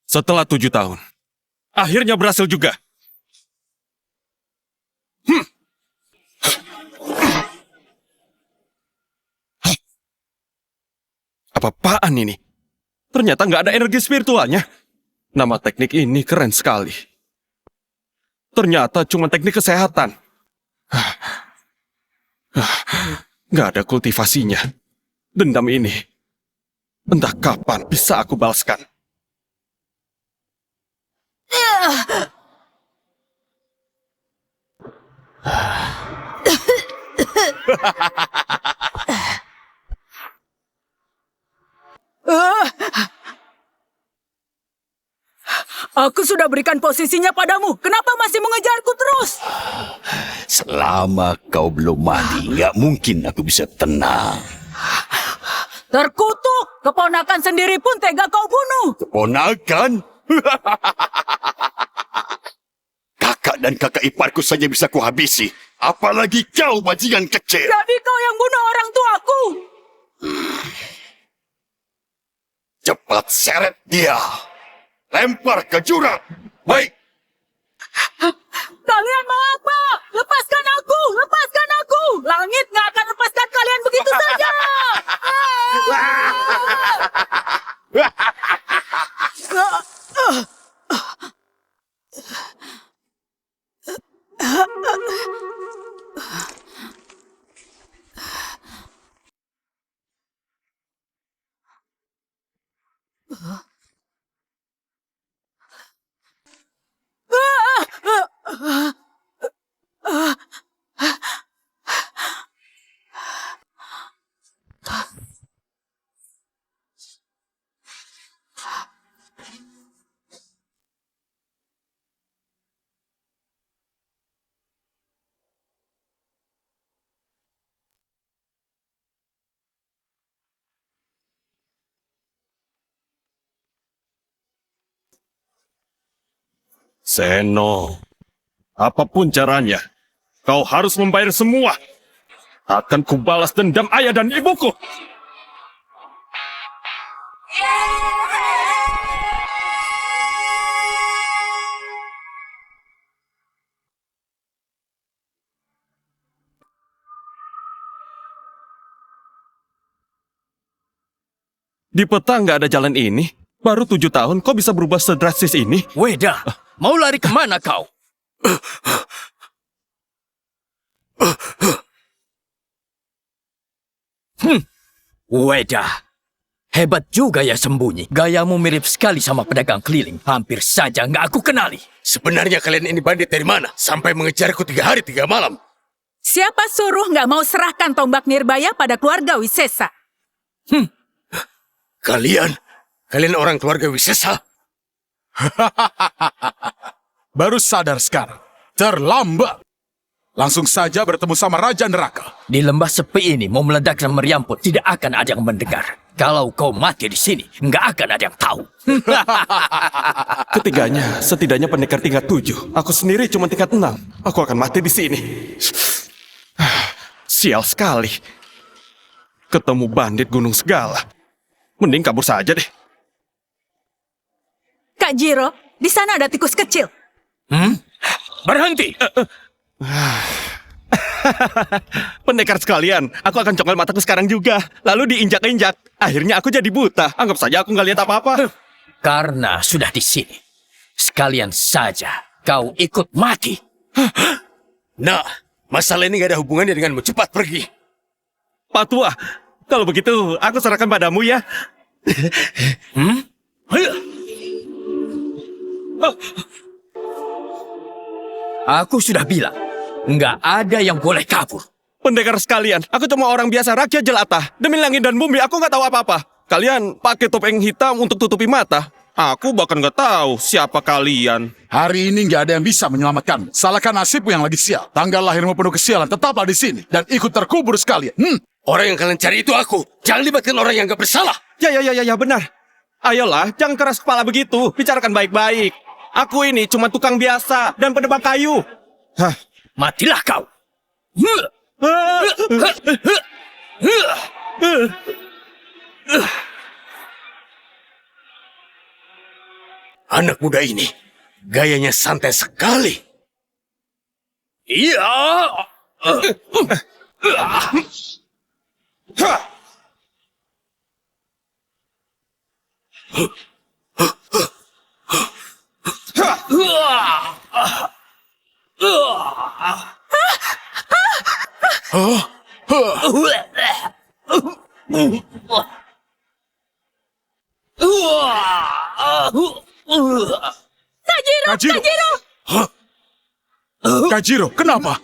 Setelah 7 tahun, akhirnya berhasil juga. Apa-apaan ini? Ternyata nggak ada energi spiritualnya. Nama teknik ini keren sekali. Ternyata cuma teknik kesehatan. Nggak ada kultivasinya. Dendam ini, entah kapan bisa aku balaskan. Aku sudah berikan posisinya padamu. Kenapa masih mengejarku terus? Selama kau belum mati, nggak mungkin aku bisa tenang. Terkutuk, keponakan sendiri pun tega kau bunuh. Keponakan? Kakak dan kakak iparku saja bisa kuhabisi. Apalagi kau, bajingan kecil. Jadi kau yang bunuh orang tuaku. Cepat seret dia. Lempar ke jurang. Baik. Kalian mau apa? Lepaskan aku! Lepaskan aku! Langit nggak akan lepaskan kalian begitu saja! Seno, apapun caranya, kau harus membayar semua. Akan kubalas dendam ayah dan ibuku. Di peta nggak ada jalan ini. Baru 7 tahun, kok bisa berubah sedrastis ini? Weda, mau lari kemana kau? Weda, hebat juga ya sembunyi. Gayamu mirip sekali sama pedagang keliling. Hampir saja nggak aku kenali. Sebenarnya kalian ini bandit dari mana? Sampai mengejarku 3 hari 3 malam. Siapa suruh nggak mau serahkan tombak Nirbaya pada keluarga Wisesa? Kalian orang keluarga Wisesa? Baru sadar sekarang. Terlambat. Langsung saja bertemu sama Raja Neraka. Di lembah sepi ini mau meledak dan meriam pun tidak akan ada yang mendengar. Kalau kau mati di sini, nggak akan ada yang tahu. Ketiganya setidaknya pendekar tingkat 7. Aku sendiri cuma tingkat 6. Aku akan mati di sini. Sial sekali. Ketemu bandit gunung segala. Mending kabur saja deh. Kak Jiro, di sana ada tikus kecil. Berhenti! Pendekar sekalian, aku akan congkel mataku sekarang juga. Lalu diinjak-injak. Akhirnya aku jadi buta. Anggap saja aku nggak lihat apa-apa. Karena sudah di sini, sekalian saja kau ikut mati. Nah, masalah ini gak ada hubungannya denganmu. Cepat pergi. Pak Tua, kalau begitu aku serahkan padamu ya. Aku sudah bilang, nggak ada yang boleh kabur. Pendekar sekalian, aku cuma orang biasa rakyat jelata. Demi langit dan bumi, aku nggak tahu apa-apa. Kalian pakai topeng hitam untuk tutupi mata. Aku bahkan nggak tahu siapa kalian. Hari ini nggak ada yang bisa menyelamatkanmu. Salahkan nasibmu yang lagi sial. Tanggal lahirmu penuh kesialan. Tetaplah di sini dan ikut terkubur sekalian. Orang yang kalian cari itu aku. Jangan libatkan orang yang gak bersalah. Ya, benar. Ayolah, jangan keras kepala begitu. Bicarakan baik-baik. Aku ini cuma tukang biasa dan penebang kayu. Hah? Matilah kau. Anak muda ini, gayanya santai sekali. Iya. Kajiro! Kajiro, kenapa?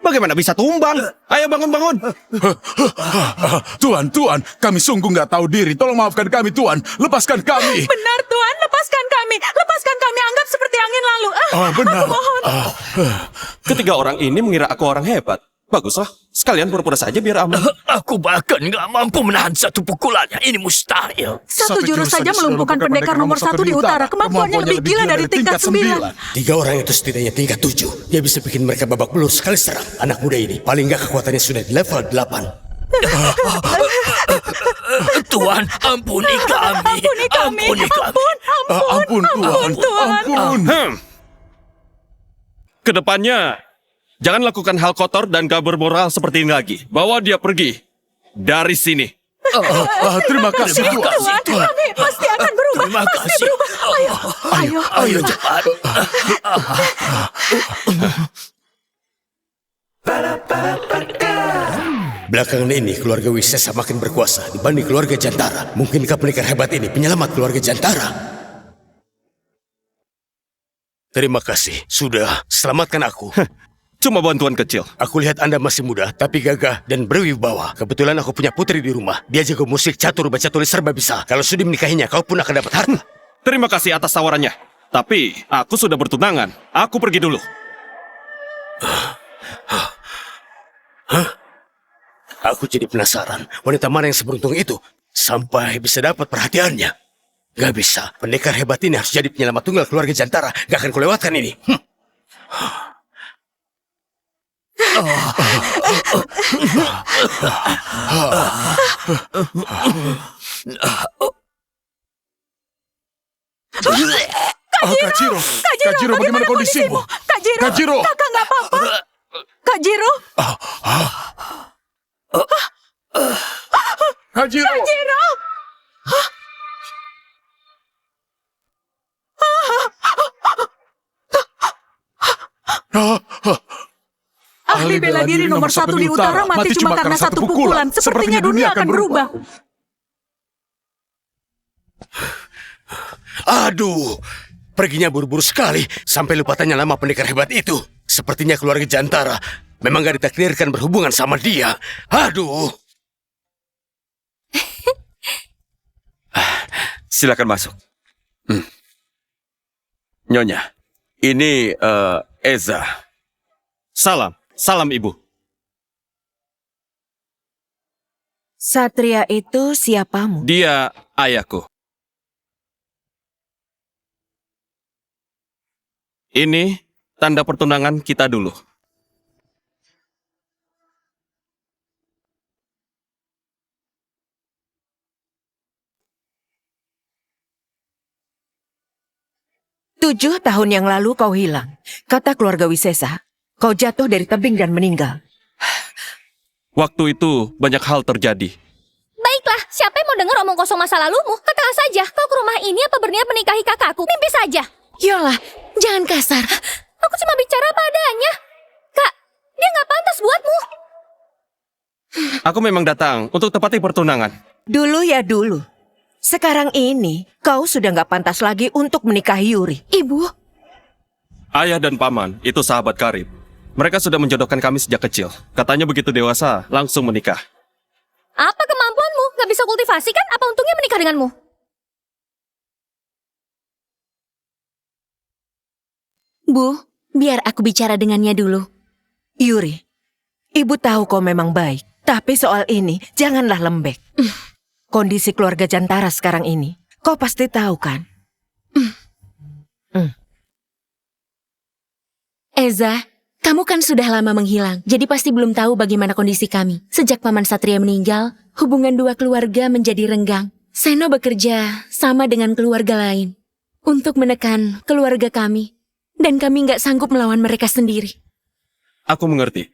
Bagaimana bisa tumbang? Ayo bangun. Tuan, kami sungguh nggak tahu diri. Tolong maafkan kami, Tuan. Lepaskan kami. Benar, Tuan. Lepaskan kami. Lepaskan kami. Anggap seperti angin lalu. Benar. Aku mohon. Ketiga orang ini mengira aku orang hebat. Baguslah, sekalian pura-pura saja biar aman. Aku bahkan nggak mampu menahan satu pukulannya. Ini mustahil. Satu jurus saja melumpuhkan pendekar nomor 1 di utara. Kemampuannya lebih gila dari tingkat 9. 3 orang itu setidaknya tingkat 7. Dia bisa bikin mereka babak belur sekali serang. Anak muda ini paling nggak kekuatannya sudah di level 8. Tuan, ampuni kami. Ampun, Tuan. Ampun. Kedepannya, jangan lakukan hal kotor dan gak bermoral seperti ini lagi. Bawa dia pergi dari sini. Terima kasih, Tuan. Tuan, kami pasti akan berubah. Terima Pasti kasih. berubah. Ayo cepat. Belakangan ini keluarga Wisesa makin berkuasa dibanding keluarga Jantara. Mungkinkah pendekar hebat ini penyelamat keluarga Jantara? Terima kasih, sudah selamatkan aku. Cuma bantuan kecil. Aku lihat Anda masih muda, tapi gagah dan berwibawa. Kebetulan aku punya putri di rumah. Dia jago musik, catur, baca tulis, serba bisa. Kalau sudah menikahinya, kau pun akan dapat harta. Terima kasih atas tawarannya. Tapi, aku sudah bertunangan. Aku pergi dulu. Aku jadi penasaran, wanita mana yang seberuntung itu sampai bisa dapat perhatiannya. Gak bisa, pendekar hebat ini harus jadi penyelamat tunggal keluarga Jantara. Gak akan kulewatkan ini. Kajiro, bagaimana kondisimu? Kajiro. Kakak nggak apa-apa. Kak Jiro. Kajiro. Jiro. Ahli bela diri nomor 1 di utara mati cuma karena satu pukulan. Sepertinya dunia akan berubah. Aduh, perginya buru-buru sekali sampai lupa tanya nama pendekar hebat itu. Sepertinya keluarga Jantara memang gak ditakdirkan berhubungan sama dia. Aduh. Silakan masuk. Nyonya, ini Eza. Salam ibu. Satria itu siapamu? Dia ayahku. Ini tanda pertunangan kita dulu. Tujuh tahun yang lalu kau hilang. Kata keluarga Wisesa, kau jatuh dari tebing dan meninggal. Waktu itu banyak hal terjadi. Baiklah, siapa yang mau dengar omong kosong masa lalumu? Katakan saja, kau ke rumah ini apa berniat menikahi kakakku? Mimpi saja. Yolah, jangan kasar. Aku cuma bicara apa adanya. Kak, dia nggak pantas buatmu. Aku memang datang untuk tepati pertunangan. Dulu ya dulu. Sekarang ini, kau sudah nggak pantas lagi untuk menikahi Yuri. Ibu, Ayah dan paman itu sahabat karib. Mereka sudah menjodohkan kami sejak kecil. Katanya begitu dewasa, langsung menikah. apa kemampuanmu? Nggak bisa kultivasi kan? Apa untungnya menikah denganmu? Bu, Biar aku bicara dengannya dulu. Yuri, ibu tahu kau memang baik. Tapi soal ini, janganlah lembek. kondisi keluarga Jantara sekarang ini. Kau pasti tahu kan? Eza, kamu kan sudah lama menghilang, jadi pasti belum tahu bagaimana kondisi kami. Sejak Paman Satria meninggal, hubungan dua keluarga menjadi renggang. Seno bekerja sama dengan keluarga lain untuk menekan keluarga kami. Dan kami nggak sanggup melawan mereka sendiri. Aku mengerti.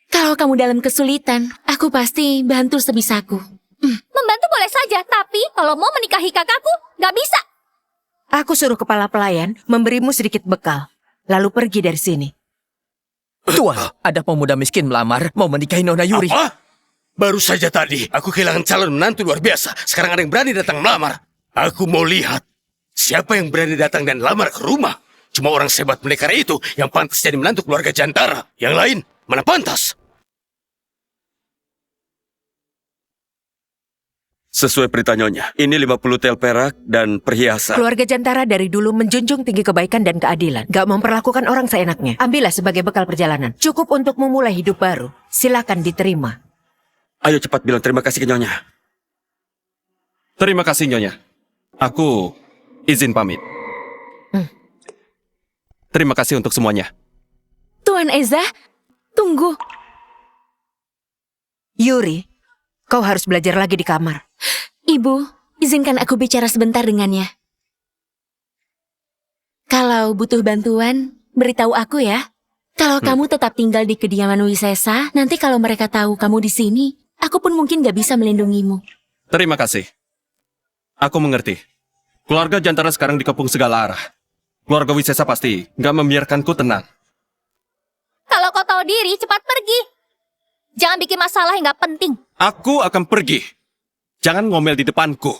Kalau kamu dalam kesulitan, aku pasti bantu sebisaku. Membantu boleh saja, tapi kalau mau menikahi kakakku, nggak bisa. Aku suruh kepala pelayan memberimu sedikit bekal, lalu pergi dari sini. Tuan, ada pemuda miskin melamar mau menikahi Nona Yuri. Apa? Baru saja tadi, aku kehilangan calon menantu luar biasa. Sekarang ada yang berani datang melamar. Aku mau lihat siapa yang berani datang dan lamar ke rumah. Cuma orang sebat pendekar itu yang pantas jadi menantu keluarga Jantara. Yang lain, mana pantas? Sesuai perintah Nyonya, ini 50 tel perak dan perhiasan. Keluarga Jantara dari dulu menjunjung tinggi kebaikan dan keadilan. Gak memperlakukan orang seenaknya. Ambillah sebagai bekal perjalanan. Cukup untuk memulai hidup baru. Silakan diterima. Ayo cepat bilang terima kasih ke Nyonya. Terima kasih, Nyonya. Aku izin pamit. Terima kasih untuk semuanya. Tuan Eza, tunggu. Yuri, kau harus belajar lagi di kamar. Ibu, izinkan aku bicara sebentar dengannya. Kalau butuh bantuan, beritahu aku ya. Kalau kamu tetap tinggal di kediaman Wisesa, nanti kalau mereka tahu kamu di sini, aku pun mungkin gak bisa melindungimu. Terima kasih. Aku mengerti. Keluarga Jantara sekarang dikepung segala arah. Keluarga Wisesa pasti nggak membiarkanku tenang. Kalau kau tahu diri, cepat pergi. Jangan bikin masalah yang nggak penting. Aku akan pergi. Jangan ngomel di depanku.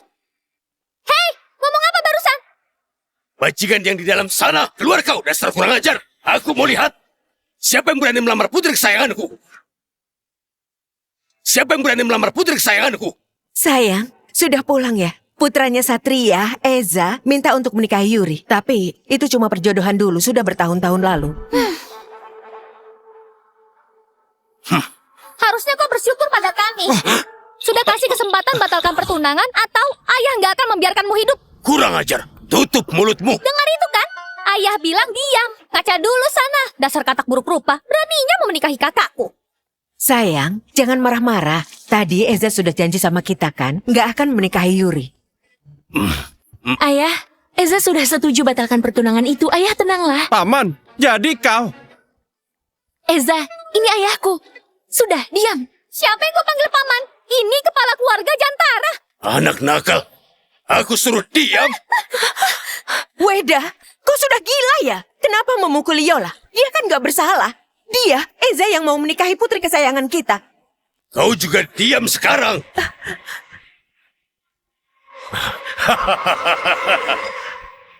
Hei, ngomong apa barusan? Bajingan yang di dalam sana, keluar kau, dasar kurang ajar. Aku mau lihat siapa yang berani melamar putri kesayanganku. Siapa yang berani melamar putri kesayanganku? Sayang, sudah pulang ya? Putranya Satria, Eza, minta untuk menikahi Yuri. Tapi itu cuma perjodohan dulu, sudah bertahun-tahun lalu. Harusnya kau bersyukur pada kami. Sudah kasih kesempatan batalkan pertunangan atau ayah nggak akan membiarkanmu hidup. Kurang ajar, tutup mulutmu. Dengar itu kan? Ayah bilang diam. Kaca dulu sana. Dasar katak buruk rupa. Beraninya mau menikahi kakakku. Sayang, jangan marah-marah. Tadi Eza sudah janji sama kita kan, nggak akan menikahi Yuri. Ayah, Eza sudah setuju batalkan pertunangan itu. Ayah tenanglah. Paman, jadi kau. Eza, ini ayahku. Sudah, diam. Siapa yang kau panggil paman? Ini kepala keluarga Jantara. Anak nakal, aku suruh diam. Weda, kau sudah gila ya? Kenapa memukuli Yola? Dia kan nggak bersalah. Dia, Eza yang mau menikahi putri kesayangan kita. Kau juga diam sekarang.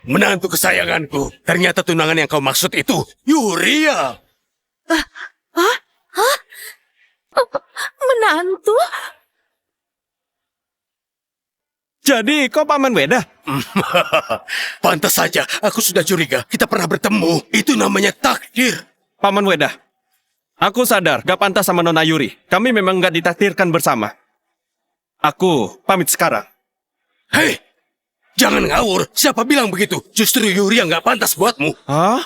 Menantu kesayanganku. Ternyata tunangan yang kau maksud itu Yuria. Menantu? Jadi kau Paman Weda? Pantas saja, aku sudah curiga. Kita pernah bertemu. Itu namanya takdir. Paman Weda, aku sadar gak pantas sama Nona Yuri. Kami memang gak ditakdirkan bersama. Aku pamit sekarang. Hei, jangan ngawur. Siapa bilang begitu? Justru Yuri yang gak pantas buatmu. Hah?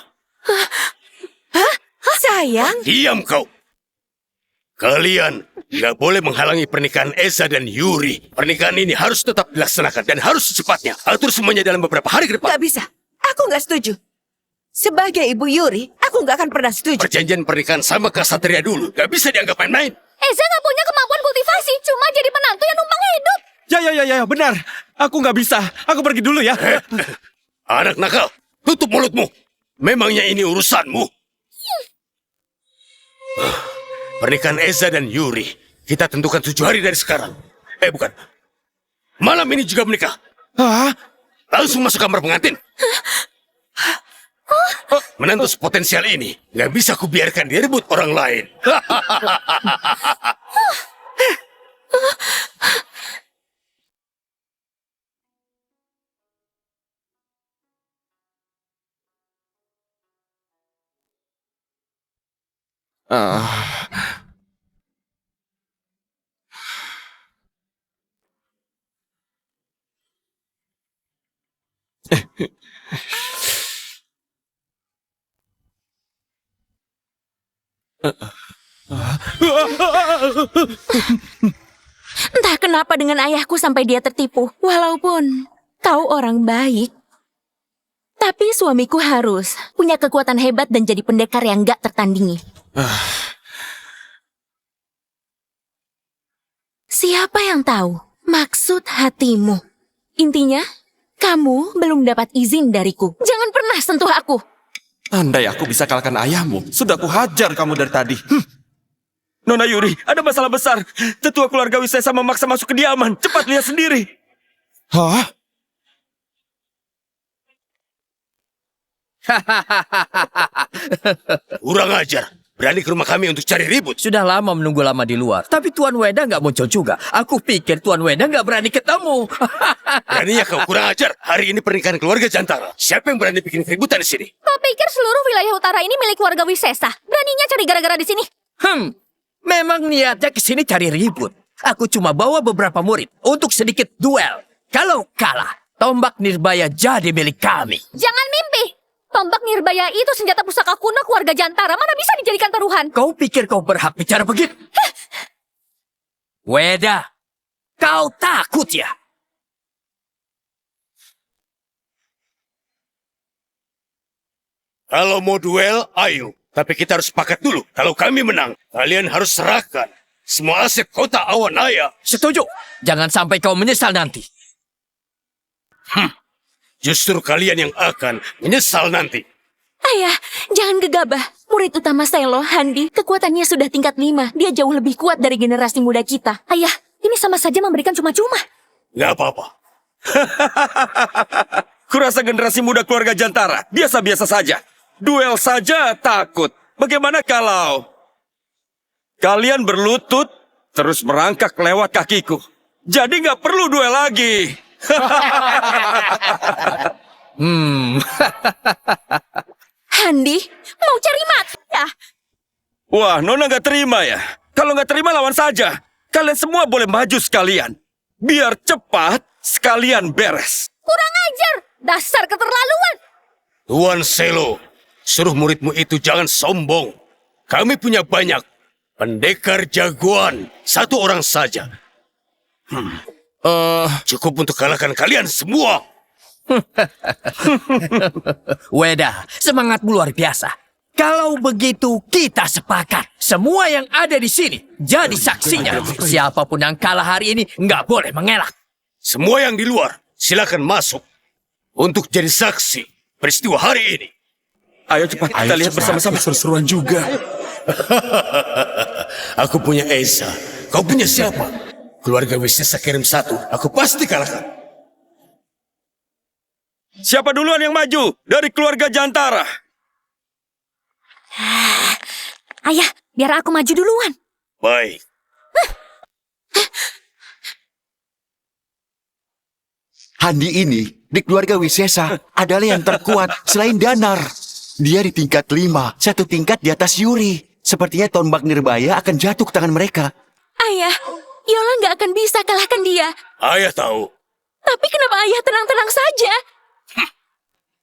Sayang, Diam kau. Kalian gak boleh menghalangi pernikahan Eza dan Yuri. Pernikahan ini harus tetap dilaksanakan dan harus secepatnya. Atur semuanya dalam beberapa hari ke depan. nggak bisa. Aku nggak setuju. Sebagai ibu Yuri, aku nggak akan pernah setuju. Perjanjian pernikahan sama Kasatria dulu. Gak bisa dianggap main-main. Eza nggak punya kemampuan kultivasi, cuma jadi penantu yang numpang hidup. Ya, benar. Aku gak bisa. Aku pergi dulu ya. Anak nakal, tutup mulutmu. Memangnya ini urusanmu? Pernikahan Eza dan Yuri, kita tentukan 7 hari dari sekarang. Bukan. Malam ini juga menikah. Hah? Langsung masuk kamar pengantin. Menantu sepotensial ini gak bisa kubiarkan direbut orang lain. Entah kenapa dengan ayahku sampai dia tertipu. Walaupun kau orang baik. Tapi suamiku harus punya kekuatan hebat dan jadi pendekar yang gak tertandingi. Siapa yang tahu maksud hatimu? Intinya, kamu belum dapat izin dariku. Jangan pernah sentuh aku. Andai aku bisa kalahkan ayahmu, sudah kuhajar kamu dari tadi. Nona Yuri, ada masalah besar. Tetua keluarga Wisesa memaksa masuk kediaman. Cepat lihat sendiri. Hah? Kurang ajar. Berani ke rumah kami untuk cari ribut. Sudah lama menunggu lama di luar. Tapi Tuan Weda nggak muncul juga. Aku pikir Tuan Weda nggak berani ketemu. Beraninya kau kurang ajar. Hari ini pernikahan keluarga Jantara. Siapa yang berani bikin keributan di sini? Kau pikir seluruh wilayah utara ini milik keluarga Wisesa? Beraninya cari gara-gara di sini? Memang niatnya kesini cari ribut. Aku cuma bawa beberapa murid untuk sedikit duel. Kalau kalah, tombak Nirbaya jadi milik kami. Jangan mimpi! Tombak Nirbaya itu senjata pusaka kuno keluarga Jantara. Mana bisa dijadikan taruhan? Kau pikir kau berhak bicara begitu? Weda, kau takut ya? Kalau mau duel, ayo. Tapi kita harus sepakat dulu. Kalau kami menang, kalian harus serahkan semua aset kota Awanaya. Setuju. Jangan sampai kau menyesal nanti. Justru kalian yang akan menyesal nanti. Ayah, jangan gegabah. Murid utama Selo, Handi, kekuatannya sudah tingkat 5. Dia jauh lebih kuat dari generasi muda kita. Ayah, ini sama saja memberikan cuma-cuma. Gak apa-apa. Kurasa generasi muda keluarga Jantara biasa-biasa saja. Duel saja takut. Bagaimana kalau kalian berlutut terus merangkak lewat kakiku? Jadi nggak perlu duel lagi. Handi, mau cari mati ya? Wah, Nona nggak terima ya? Kalau nggak terima lawan saja. Kalian semua boleh maju sekalian. Biar cepat sekalian beres. Kurang ajar! Dasar keterlaluan! Tuan Selo, suruh muridmu itu jangan sombong. Kami punya banyak pendekar jagoan. 1 orang saja. Cukup untuk kalahkan kalian semua. Weda, semangatmu luar biasa. Kalau begitu, kita sepakat. Semua yang ada di sini jadi saksinya. Siapapun yang kalah hari ini nggak boleh mengelak. Semua yang di luar, silakan masuk untuk jadi saksi peristiwa hari ini. Ayo cepat kita lihat bersama-sama. Seru-seruan juga. Aku punya Esa. Kau punya siapa? Keluarga Wisesa kirim 1. Aku pasti kalahkan. Siapa duluan yang maju dari keluarga Jantara? Ayah, biar aku maju duluan. Baik. Handi ini di keluarga Wisesa adalah yang terkuat selain Danar. Dia di tingkat 5, 1 tingkat di atas Yuri. Sepertinya tombak Nirbaya akan jatuh ke tangan mereka. Ayah, Yola nggak akan bisa kalahkan dia. Ayah tahu. Tapi kenapa ayah tenang-tenang saja?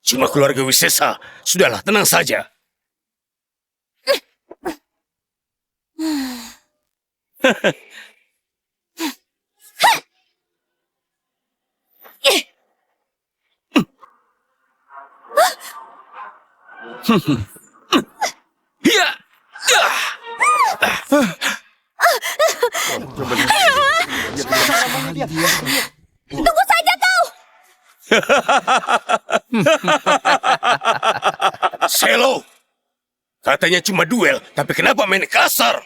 Cuma keluarga Wisesa. Sudahlah, tenang saja. Iya. Tunggu saja kau! Selo, katanya cuma duel, tapi kenapa main kasar?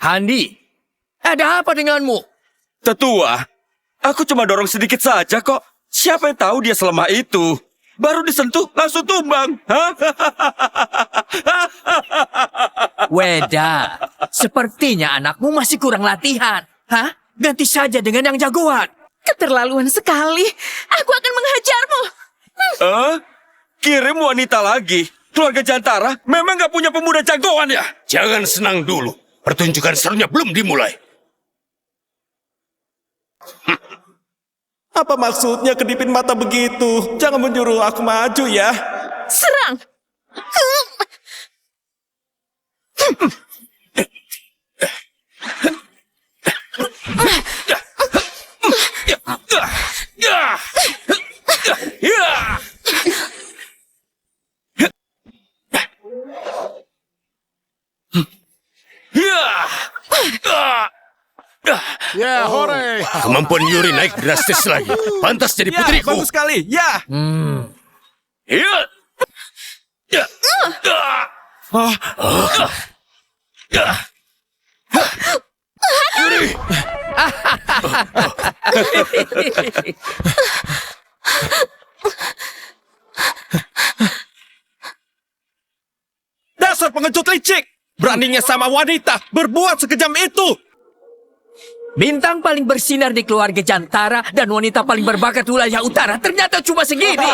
Handi, ada apa denganmu? Tetua, aku cuma dorong sedikit saja kok. Siapa yang tahu dia selemah itu? Baru disentuh, langsung tumbang. Weda, sepertinya anakmu masih kurang latihan. Hah? Ganti saja dengan yang jagoan. Keterlaluan sekali. Aku akan menghajarmu. Kirim wanita lagi. Keluarga Jantara memang nggak punya pemuda jagoan ya? Jangan senang dulu. Pertunjukan serunya belum dimulai. Apa maksudnya kedipin mata begitu? Jangan menyuruh aku maju ya. Serang! Ya, hore. Kemampuan Yuri naik drastis lagi. Pantas jadi Ya, putriku. bagus sekali. Ya. Ya. Ya. Yuri. Dasar pengecut licik. Beraninya sama wanita berbuat sekejam itu. Bintang paling bersinar di keluarga Jantara dan wanita paling berbakat wilayah utara ternyata cuma segini.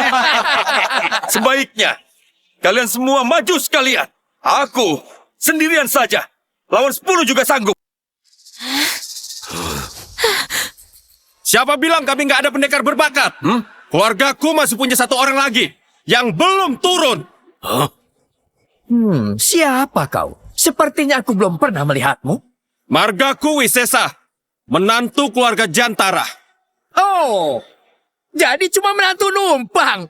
Sebaiknya kalian semua maju sekalian. Aku sendirian saja. Lawan 10 juga sanggup. Siapa bilang kami nggak ada pendekar berbakat? Keluargaku masih punya 1 orang lagi yang belum turun. Siapa kau? Sepertinya aku belum pernah melihatmu. Margaku Wisesa, menantu keluarga Jantara. Oh, jadi cuma menantu numpang.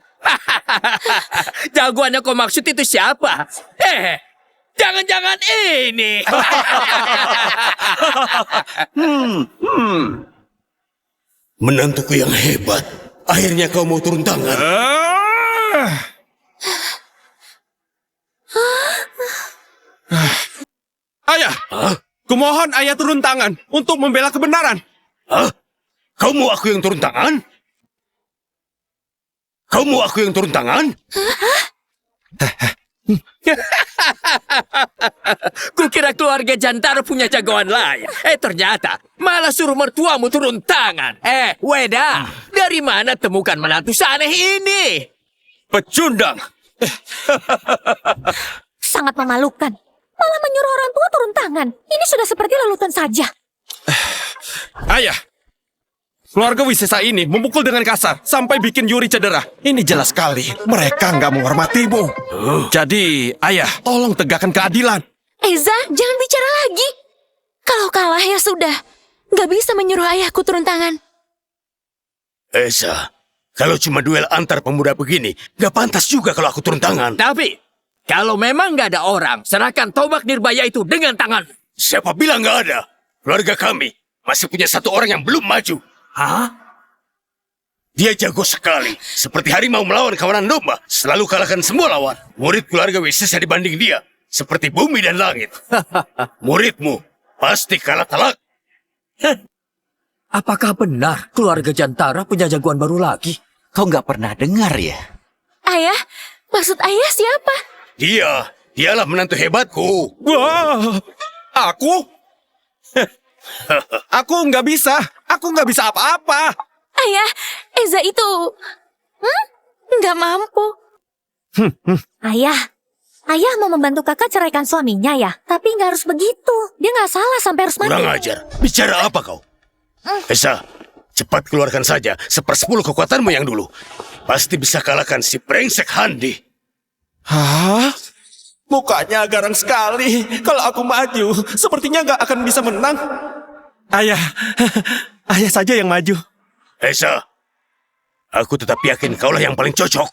Jagoannya kau maksud itu siapa? Jangan-jangan ini. Menantuku yang hebat. Akhirnya kau mau turun tangan. Ayah, kumohon ayah turun tangan untuk membela kebenaran. Hah? Kau mau aku yang turun tangan? Kau mau aku yang turun tangan? Kukira keluarga Jantara punya jagoan lain. Ternyata malah suruh mertuamu turun tangan. Weda, dari mana temukan menantu seaneh ini? Pecundang. Sangat memalukan. Malah menyuruh orang tua turun tangan. Ini sudah seperti lalutan saja. Ayah, keluarga Wisesa ini memukul dengan kasar sampai bikin Yuri cedera. Ini jelas sekali mereka nggak menghormatimu. Jadi, ayah, tolong tegakkan keadilan. Eza, jangan bicara lagi. Kalau kalah ya sudah. Nggak bisa menyuruh ayahku turun tangan. Esa, kalau cuma duel antar pemuda begini, gak pantas juga kalau aku turun tangan. Tapi, kalau memang nggak ada orang, serahkan tombak nirbaya itu dengan tangan. Siapa bilang gak ada? Keluarga kami masih punya 1 orang yang belum maju. Hah? Dia jago sekali. Seperti harimau melawan kawanan domba. Selalu kalahkan semua lawan. Murid keluarga Wisesa dibanding dia. Seperti bumi dan langit. Muridmu pasti kalah telak. Apakah benar keluarga Jantara punya jagoan baru lagi? Kau nggak pernah dengar ya? Ayah, maksud ayah siapa? Dialah menantu hebatku. Wah, aku? Aku nggak bisa. Aku nggak bisa apa-apa. Ayah, Eza itu... nggak mampu. Ayah mau membantu kakak ceraikan suaminya ya. Tapi nggak harus begitu. Dia nggak salah sampai harus mati. Kurang ajar. Bicara apa kau? Esa, cepat keluarkan saja 1/10 kekuatanmu yang dulu. Pasti bisa kalahkan si brengsek Handi. Hah? Mukanya garang sekali. Kalau aku maju, sepertinya nggak akan bisa menang. Ayah, ayah saja yang maju. Esa, aku tetap yakin kaulah yang paling cocok.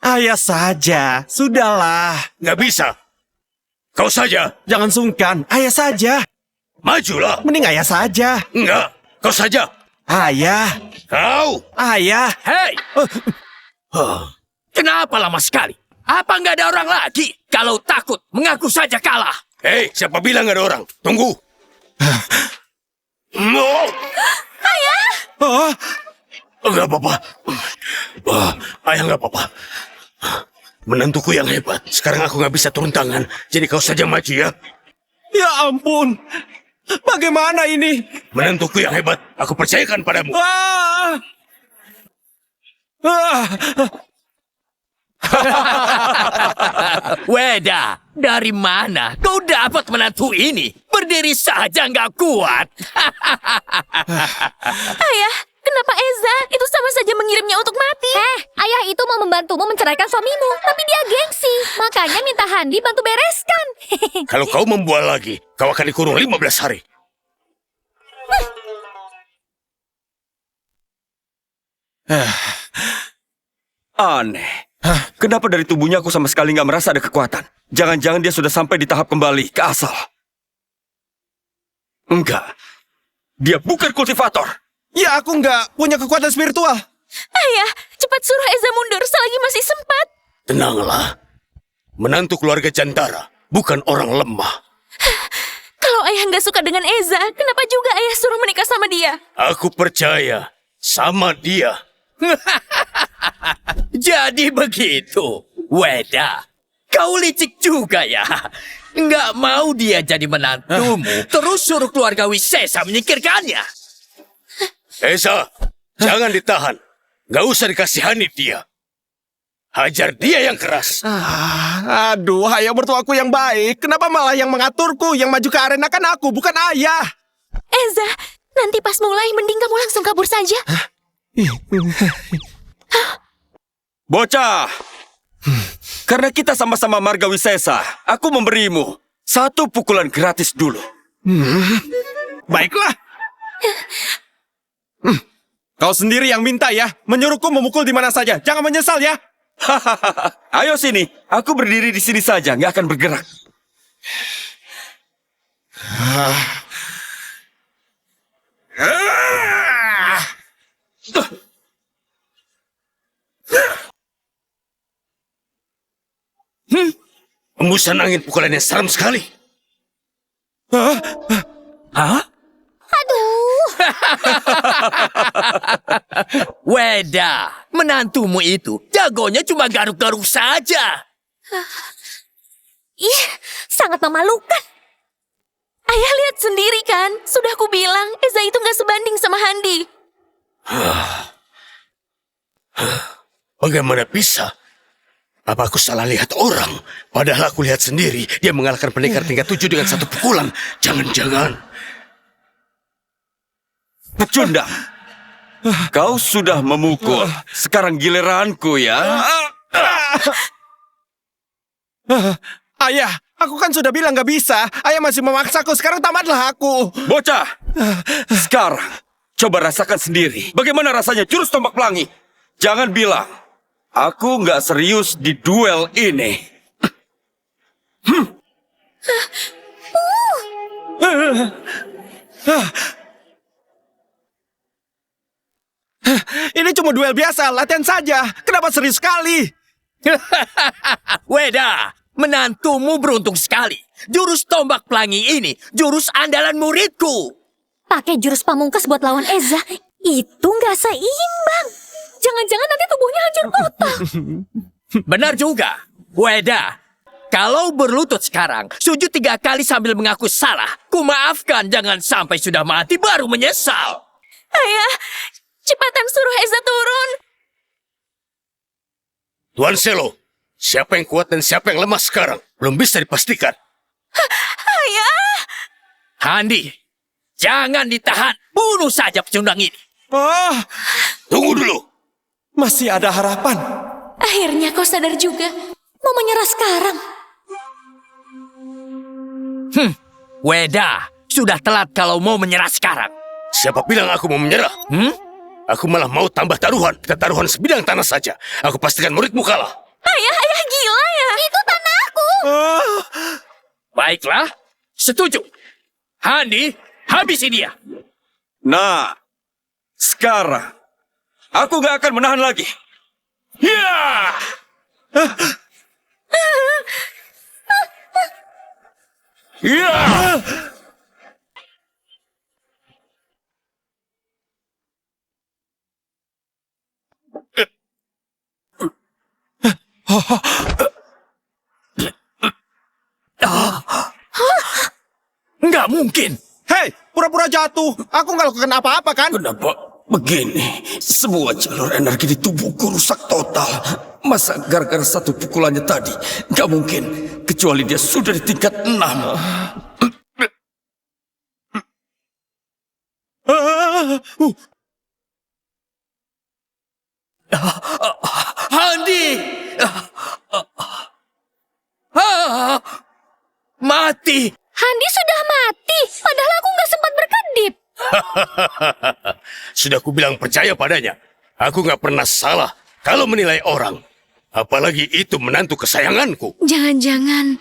Ayah saja, sudahlah. Nggak bisa. Kau saja. Jangan sungkan, ayah saja. Majulah. Mending ayah saja. Enggak, kau saja. Ayah, Kau. ayah. Hei! Kenapa lama sekali? Apa nggak ada orang lagi? Kalau takut, mengaku saja kalah. Hei, siapa bilang nggak ada orang? Tunggu. No. Oh, Nggak apa-apa. Ayah nggak apa-apa. Menantuku yang hebat. Sekarang aku nggak bisa turun tangan. Jadi kau saja maju ya. ya ampun. Bagaimana ini? Menantuku yang hebat. Aku percayakan padamu. Wah. Ah. Weda, dari mana kau dapat menantu ini? Berdiri saja nggak kuat. Ayah, kenapa Kenapa Eza? Itu sama saja mengirimnya untuk mati. Ayah itu mau membantumu menceraikan suamimu, tapi dia gengsi. Makanya minta Handi bantu bereskan. Kalau kau membual lagi, kau akan dikurung 15 hari. Aneh. Kenapa dari tubuhnya aku sama sekali nggak merasa ada kekuatan? Jangan-jangan dia sudah sampai di tahap kembali ke asal. Enggak. Dia bukan kultivator. Ya, aku nggak punya kekuatan spiritual. Ayah, cepat suruh Eza mundur selagi masih sempat. Tenanglah. Menantu keluarga Jantara bukan orang lemah. Kalau ayah nggak suka dengan Eza, kenapa juga ayah suruh menikah sama dia? Aku percaya sama dia. Jadi begitu, Weda. Kau licik juga ya. Nggak mau dia jadi menantumu, terus suruh keluarga Wisesa menyingkirkannya. Esa, jangan ditahan. Gak usah dikasihani dia. Hajar dia yang keras. Aduh, ayah mertuaku yang baik. Kenapa malah yang mengaturku? Yang maju ke arena kan aku, bukan ayah. Eza, nanti pas mulai mending kamu langsung kabur saja. Bocah. Karena kita sama-sama marga Wisesa, aku memberimu 1 pukulan gratis dulu. Baiklah. Kau sendiri yang minta ya, menyuruhku memukul di mana saja. Jangan menyesal ya. Ayo sini, aku berdiri di sini saja, nggak akan bergerak. Embusan angin pukulannya seram sekali. Hah? Aduh. Weda, menantumu itu jagonya cuma garuk-garuk saja. Ih, sangat memalukan. Ayah lihat sendiri kan, sudah aku bilang Eza itu nggak sebanding sama Handi. Bagaimana bisa? Apa aku salah lihat orang? Padahal aku lihat sendiri, dia mengalahkan pendekar tingkat 7 dengan 1 pukulan. Jangan-jangan. Pecundang. Kau sudah memukul. Sekarang giliranku ya. Ayah, aku kan sudah bilang gak bisa. Ayah masih memaksaku, sekarang tamatlah aku. Bocah. Sekarang, coba rasakan sendiri. Bagaimana rasanya jurus tombak pelangi? Jangan bilang, aku nggak serius di duel ini. Ini cuma duel biasa, latihan saja. Kenapa serius sekali? Weda, menantumu beruntung sekali. Jurus tombak pelangi ini, jurus andalan muridku. Pakai jurus pamungkas buat lawan Eza, itu nggak seimbang. Jangan-jangan nanti tubuhnya hancur total. Benar juga, Weda. Kalau berlutut sekarang, sujud 3 kali sambil mengaku salah. Kumaafkan, jangan sampai sudah mati baru menyesal. Ayah, cepatan suruh Eza turun. Tuan Selo, siapa yang kuat dan siapa yang lemah sekarang? Belum bisa dipastikan. Ayah. Handi, jangan ditahan. Bunuh saja pecundang ini. Oh, Tunggu dulu. masih ada harapan. Akhirnya kau sadar juga. Mau menyerah sekarang. Weda, sudah telat kalau mau menyerah sekarang. Siapa bilang aku mau menyerah? Aku malah mau tambah taruhan. Kita taruhan sebidang tanah saja. Aku pastikan muridmu kalah. Ayah gila ya. Itu tanahku. Baiklah, setuju. Handi, habisi dia. Nah, sekarang aku nggak akan menahan lagi. Ya! Ya! Nggak mungkin. Hei, pura-pura jatuh. Aku nggak lakukan apa-apa kan? Kenapa begini? Semua jalur energi di tubuhku rusak total. Masa gara-gara 1 pukulannya tadi? Nggak mungkin. Kecuali dia sudah di tingkat 6. Handi! Mati! Handi sudah mati, padahal aku nggak sempat berkedip. Sudah kubilang percaya padanya. Aku nggak pernah salah kalau menilai orang. Apalagi itu menantu kesayanganku. Jangan-jangan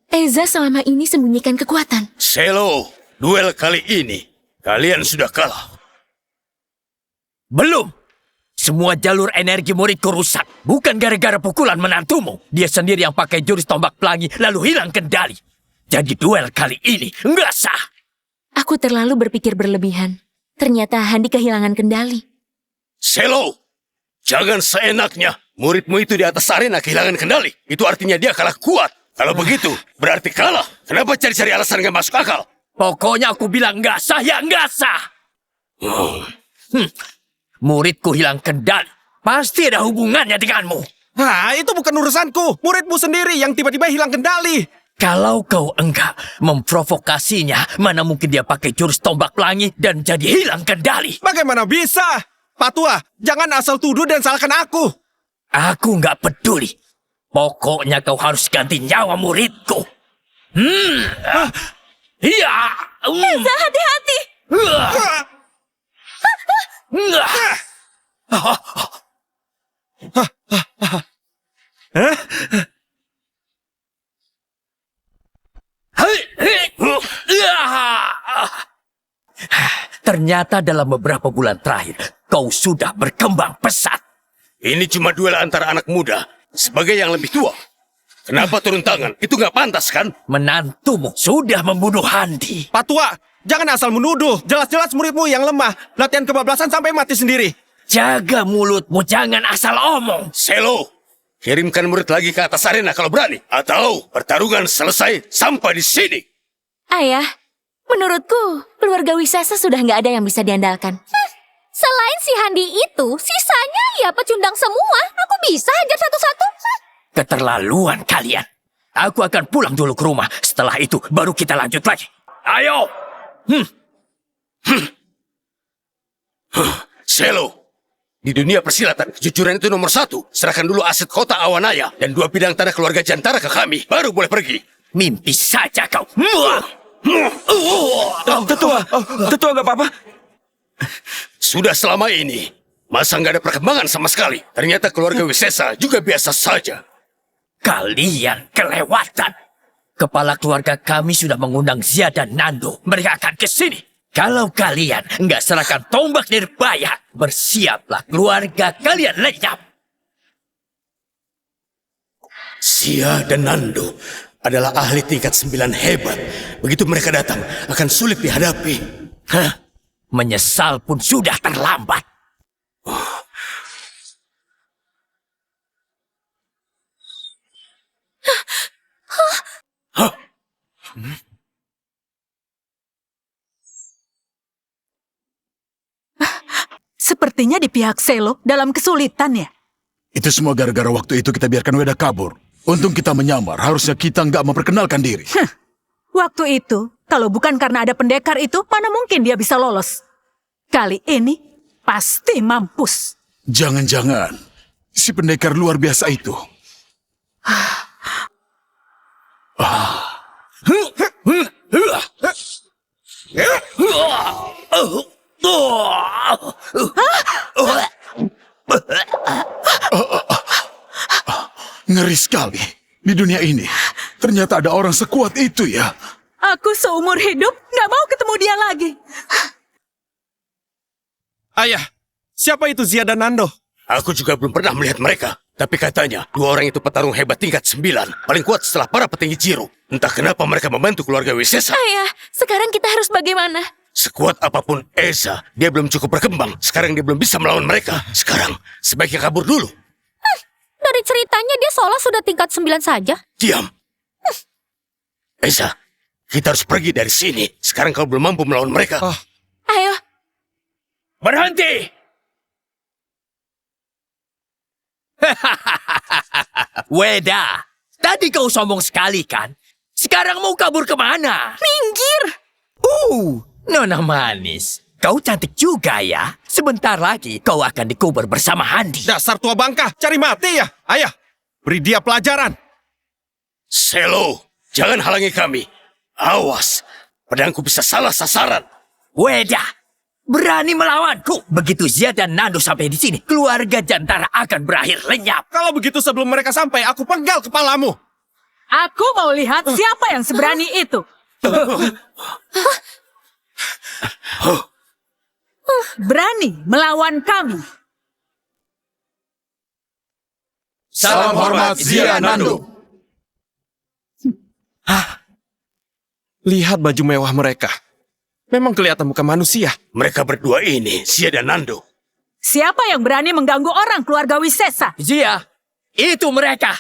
Eza selama ini sembunyikan kekuatan. Selo, duel kali ini kalian sudah kalah. Belum. Semua jalur energi muridku rusak. Bukan gara-gara pukulan menantumu. Dia sendiri yang pakai jurus tombak pelangi lalu hilang kendali. Jadi duel kali ini nggak sah. Aku terlalu berpikir berlebihan. Ternyata Handi kehilangan kendali. Selo, jangan seenaknya. Muridmu itu di atas arena kehilangan kendali. Itu artinya dia kalah kuat. Kalau begitu, berarti kalah. Kenapa cari-cari alasan gak masuk akal? Pokoknya aku bilang nggak sah ya nggak sah. Muridku hilang kendali. Pasti ada hubungannya denganmu. Nah, itu bukan urusanku. Muridmu sendiri yang tiba-tiba hilang kendali. Kalau kau enggak memprovokasinya, mana mungkin dia pakai jurus tombak pelangi dan jadi hilang kendali. Bagaimana bisa? Pak Tua, jangan asal tuduh dan salahkan aku. Aku nggak peduli. Pokoknya kau harus ganti nyawa muridku. Iya. Eza, hati-hati. Ternyata dalam beberapa bulan terakhir, kau sudah berkembang pesat. Ini cuma duel antara anak muda. Sebagai yang lebih tua. Kenapa turun tangan? Itu nggak pantas kan? Menantumu sudah membunuh Handi. Pak Tua, jangan asal menuduh. Jelas-jelas muridmu yang lemah. Latihan kebablasan sampai mati sendiri. Jaga mulutmu, jangan asal omong. Selo, kirimkan murid lagi ke atas arena kalau berani. Atau pertarungan selesai sampai di sini. Ayah, menurutku keluarga Wisesa sudah nggak ada yang bisa diandalkan. Selain si Handi itu, sisanya ya pecundang semua. Aku bisa hajar satu-satu. Keterlaluan kalian. Aku akan pulang dulu ke rumah. Setelah itu baru kita lanjut lagi. Ayo. Selo, di dunia persilatan, kejujuran itu nomor 1. Serahkan dulu aset kota Awanaya dan 2 bidang tanah keluarga Jantara ke kami. Baru boleh pergi. Mimpi saja kau. Tetua nggak apa-apa. Sudah selama ini, masa nggak ada perkembangan sama sekali. Ternyata keluarga Wisesa juga biasa saja. Kalian kelewatan. Kepala keluarga kami sudah mengundang Zia dan Nando. Mereka akan ke sini. Kalau kalian nggak serahkan tombak nirbaya, bersiaplah keluarga kalian lenyap. Zia dan Nando adalah ahli tingkat 9 hebat. Begitu mereka datang, akan sulit dihadapi. Hah? Menyesal pun sudah terlambat. Sepertinya di pihak Selo dalam kesulitan ya. Itu semua gara-gara waktu itu kita biarkan Weda kabur. Untung kita menyamar, harusnya kita nggak memperkenalkan diri. Waktu itu, kalau bukan karena ada pendekar itu, mana mungkin dia bisa lolos. Kali ini, pasti mampus. Jangan-jangan, si pendekar luar biasa itu. Ngeri sekali. Di dunia ini, ternyata ada orang sekuat itu ya. Aku seumur hidup nggak mau ketemu dia lagi. Ayah, siapa itu Zia dan Nando? Aku juga belum pernah melihat mereka. Tapi katanya, 2 orang itu petarung hebat tingkat 9. Paling kuat setelah para petinggi Jiro. Entah kenapa mereka membantu keluarga Wisesa. Ayah, sekarang kita harus bagaimana? Sekuat apapun Eza, dia belum cukup berkembang. Sekarang dia belum bisa melawan mereka. Sekarang, sebaiknya kabur dulu. Dari ceritanya dia seolah sudah tingkat 9 saja. Diam. Eza, kita harus pergi dari sini. Sekarang kau belum mampu melawan mereka. Ayo, Berhenti! Weda, tadi kau sombong sekali kan? Sekarang mau kabur kemana? Minggir! Nona manis. Kau cantik juga ya. Sebentar lagi kau akan dikubur bersama Handi. Dasar tua bangka, cari mati ya. Ayah, beri dia pelajaran. Selo, jangan halangi kami. Awas, pedangku bisa salah sasaran. Weda, berani melawanku. Begitu Zia dan Nando sampai di sini, keluarga Jantara akan berakhir lenyap. Kalau begitu sebelum mereka sampai, aku penggal kepalamu. Aku mau lihat siapa yang seberani itu. Berani melawan kami. Salam hormat Zia Nando. Lihat baju mewah mereka. Memang kelihatan bukan manusia. Mereka berdua ini, Zia dan Nando. Siapa yang berani mengganggu orang keluarga Wisesa? Zia, itu mereka.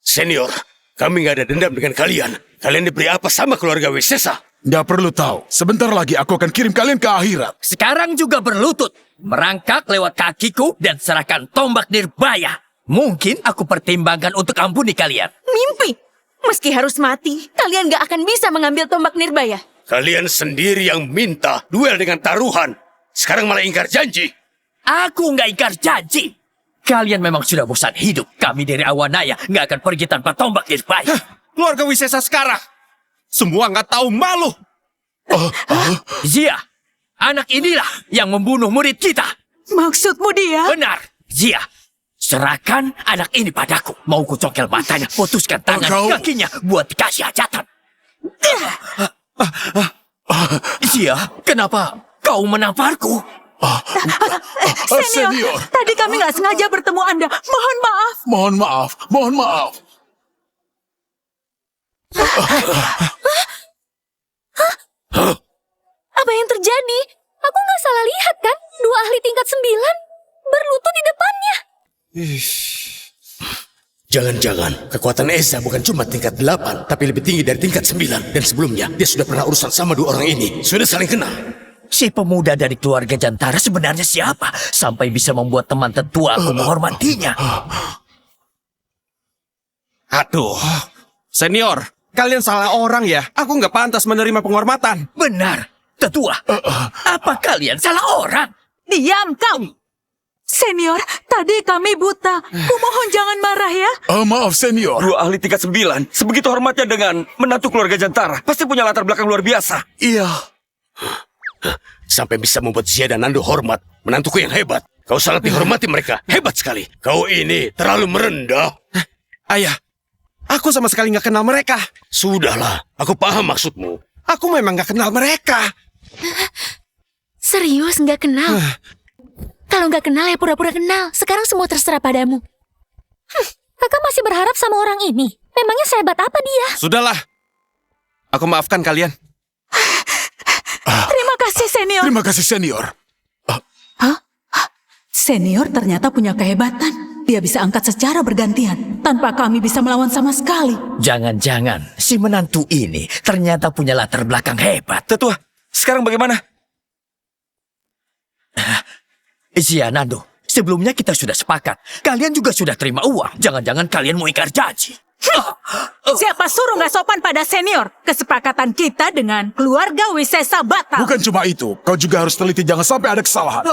Senior, kami nggak ada dendam dengan kalian. Kalian diberi apa sama keluarga Wisesa? Nggak perlu tahu. Sebentar lagi aku akan kirim kalian ke akhirat. Sekarang juga berlutut. Merangkak lewat kakiku dan serahkan tombak nirbaya. Mungkin aku pertimbangkan untuk ampuni kalian. Mimpi. Meski harus mati, kalian gak akan bisa mengambil tombak nirbaya. Kalian sendiri yang minta duel dengan taruhan. Sekarang malah ingkar janji. Aku nggak ingkar janji. Kalian memang sudah bosan hidup. Kami dari Awanaya nggak akan pergi tanpa tombak nirbaya. Keluarga Wisesa sekarang. Semua nggak tahu malu. Zia, anak inilah yang membunuh murid kita. Maksudmu dia? Benar, Zia. Serahkan anak ini padaku. Mau ku congkel matanya, putuskan tangan Kau- kakinya buat dikasih hajatan. Zia, kenapa kau menamparku? Senior, tadi kami nggak sengaja bertemu Anda. Mohon maaf. Mohon maaf, mohon maaf. Apa yang terjadi? Aku nggak salah lihat kan? Dua ahli tingkat 9 berlutut di depannya. Jangan-jangan kekuatan Eza bukan cuma tingkat 8, tapi lebih tinggi dari tingkat 9. Dan sebelumnya, dia sudah pernah urusan sama dua orang ini. Sudah saling kenal. Si pemuda dari keluarga Jantara sebenarnya siapa? Sampai bisa membuat teman tetua aku menghormatinya. Aduh, senior, kalian salah orang ya. Aku nggak pantas menerima penghormatan. Benar, tetua. Apa kalian salah orang? Diam kau. Senior, tadi kami buta. Kumohon jangan marah ya. Maaf senior. Dua ahli tingkat 9, sebegitu hormatnya dengan menantu keluarga Jantara. Pasti punya latar belakang luar biasa. Iya. Sampai bisa membuat Zia dan Nando hormat. Menantuku yang hebat. Kau sangat dihormati mereka. Hebat sekali. Kau ini terlalu merendah. Ayah, aku sama sekali nggak kenal mereka. Sudahlah, aku paham maksudmu. Aku memang nggak kenal mereka. Serius nggak kenal? Kalau nggak kenal ya pura-pura kenal. Sekarang semua terserah padamu. Kakak masih berharap sama orang ini. Memangnya sehebat apa dia? Sudahlah, aku maafkan kalian. Terima kasih, Senior. Terima kasih senior. Senior ternyata punya kehebatan. Dia bisa angkat secara bergantian. Tanpa kami bisa melawan sama sekali. Jangan-jangan si menantu ini ternyata punya latar belakang hebat. Tetua, sekarang bagaimana? Zia, Nando, sebelumnya kita sudah sepakat. Kalian juga sudah terima uang. Jangan-jangan kalian mau ingkar janji. Siapa suruh nggak sopan pada Senior? Kesepakatan kita dengan keluarga Wisesa batal. Bukan cuma itu, kau juga harus teliti jangan sampai ada kesalahan.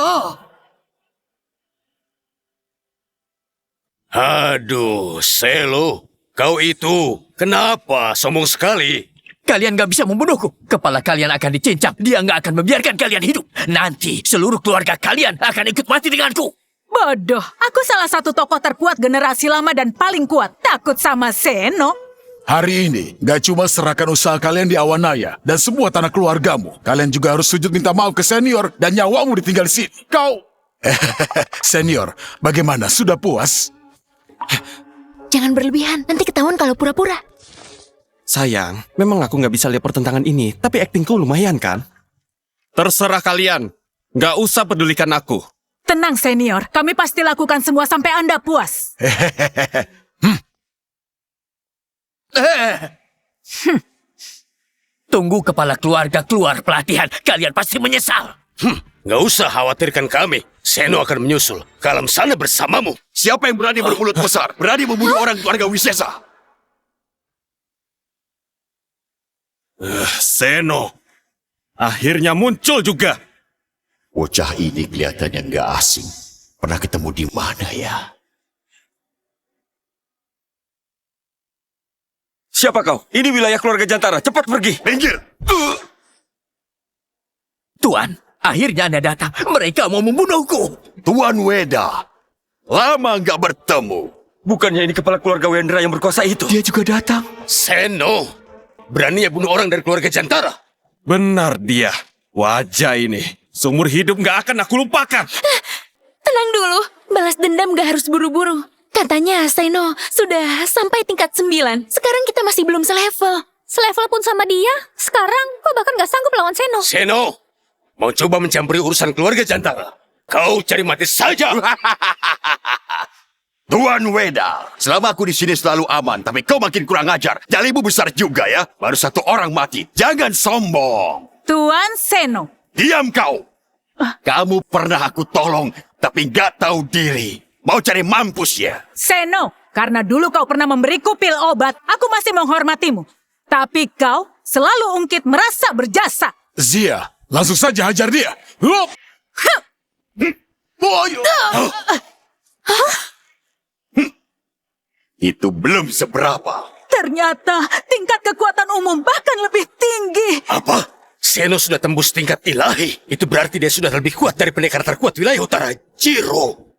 Aduh, Selo. Kau itu, kenapa sombong sekali? Kalian gak bisa membunuhku. Kepala kalian akan dicincang. Dia gak akan membiarkan kalian hidup. Nanti seluruh keluarga kalian akan ikut mati denganku. Bodoh, aku salah satu tokoh terkuat generasi lama dan paling kuat. Takut sama Seno? Hari ini, gak cuma serahkan usaha kalian di Awanaya dan semua tanah keluargamu. Kalian juga harus sujud minta maaf ke senior dan nyawamu ditinggal di sini. Kau... Senior, bagaimana? Sudah puas? Jangan berlebihan, nanti ketahuan kalau pura-pura. Sayang, memang aku nggak bisa lihat pertentangan ini, tapi aktingku lumayan kan? Terserah kalian, nggak usah pedulikan aku. Tenang, Senior. Kami pasti lakukan semua sampai Anda puas. Tunggu kepala keluarga keluar pelatihan. Kalian pasti menyesal. Nggak usah khawatirkan kami. Seno akan menyusul ke alam sana bersamamu. Siapa yang berani bermulut besar? Berani membunuh orang keluarga Wisesa? Seno, Akhirnya muncul juga. Bocah ini kelihatannya nggak asing. Pernah ketemu di mana ya? Siapa kau? Ini wilayah keluarga Jantara. Cepat pergi. Minggir! Tuan, akhirnya Anda datang. Mereka mau membunuhku. Tuan Weda, lama nggak bertemu. Bukannya ini kepala keluarga Wendra yang berkuasa itu? Dia juga datang. Seno, beraninya bunuh orang dari keluarga Jantara. Benar dia. Wajah ini. Seumur hidup nggak akan aku lupakan. Tenang dulu, balas dendam gak harus buru-buru. Katanya Seno sudah sampai tingkat 9. Sekarang kita masih belum selevel. Selevel pun sama dia. Sekarang kau bahkan gak sanggup lawan Seno. Seno, mau coba mencampuri urusan keluarga Jantara? Kau cari mati saja. Tuan Weda, selama aku di sini selalu aman, tapi kau makin kurang ajar. Jalimu besar juga ya. Baru satu orang mati. Jangan sombong. Tuan Seno. Diam kau. Kamu pernah aku tolong, tapi nggak tahu diri. Mau cari mampus ya? Seno, karena dulu kau pernah memberiku pil obat, aku masih menghormatimu. Tapi kau selalu ungkit merasa berjasa. Zia, langsung saja hajar dia. Hup! Itu belum seberapa. Ternyata tingkat kekuatan umum bahkan lebih tinggi. Apa? Seno sudah tembus tingkat ilahi. Itu berarti dia sudah lebih kuat dari pendekar terkuat wilayah utara, Jiro.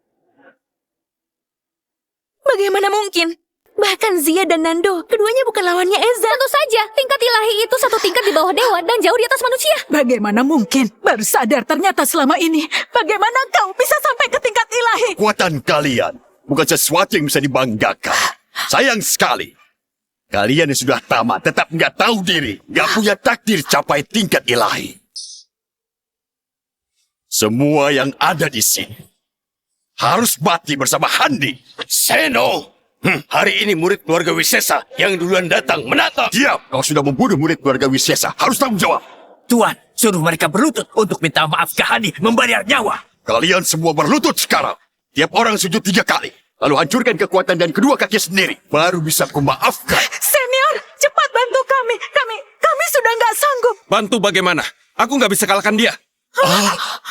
Bagaimana mungkin? Bahkan Zia dan Nando, keduanya bukan lawannya Eza. Tentu saja, tingkat ilahi itu satu tingkat di bawah dewa dan jauh di atas manusia. Bagaimana mungkin? Baru sadar ternyata selama ini. Bagaimana kau bisa sampai ke tingkat ilahi? Kekuatan kalian bukan sesuatu yang bisa dibanggakan. Sayang sekali. Kalian yang sudah tamat tetap nggak tahu diri. Nggak punya takdir capai tingkat ilahi. Semua yang ada di sini harus mati bersama Handi. Seno, hari ini murid keluarga Wisesa yang duluan datang menatang. Diam, kau sudah membunuh murid keluarga Wisesa. Harus tanggung jawab. Tuan, suruh mereka berlutut untuk minta maaf ke Hani membayar nyawa. Kalian semua berlutut sekarang. Tiap orang sujud 3 kali. Lalu hancurkan kekuatan dan kedua kaki sendiri. Baru bisa kumaafkan. Senior, cepat bantu kami. Kami sudah nggak sanggup. Bantu bagaimana? Aku nggak bisa kalahkan dia.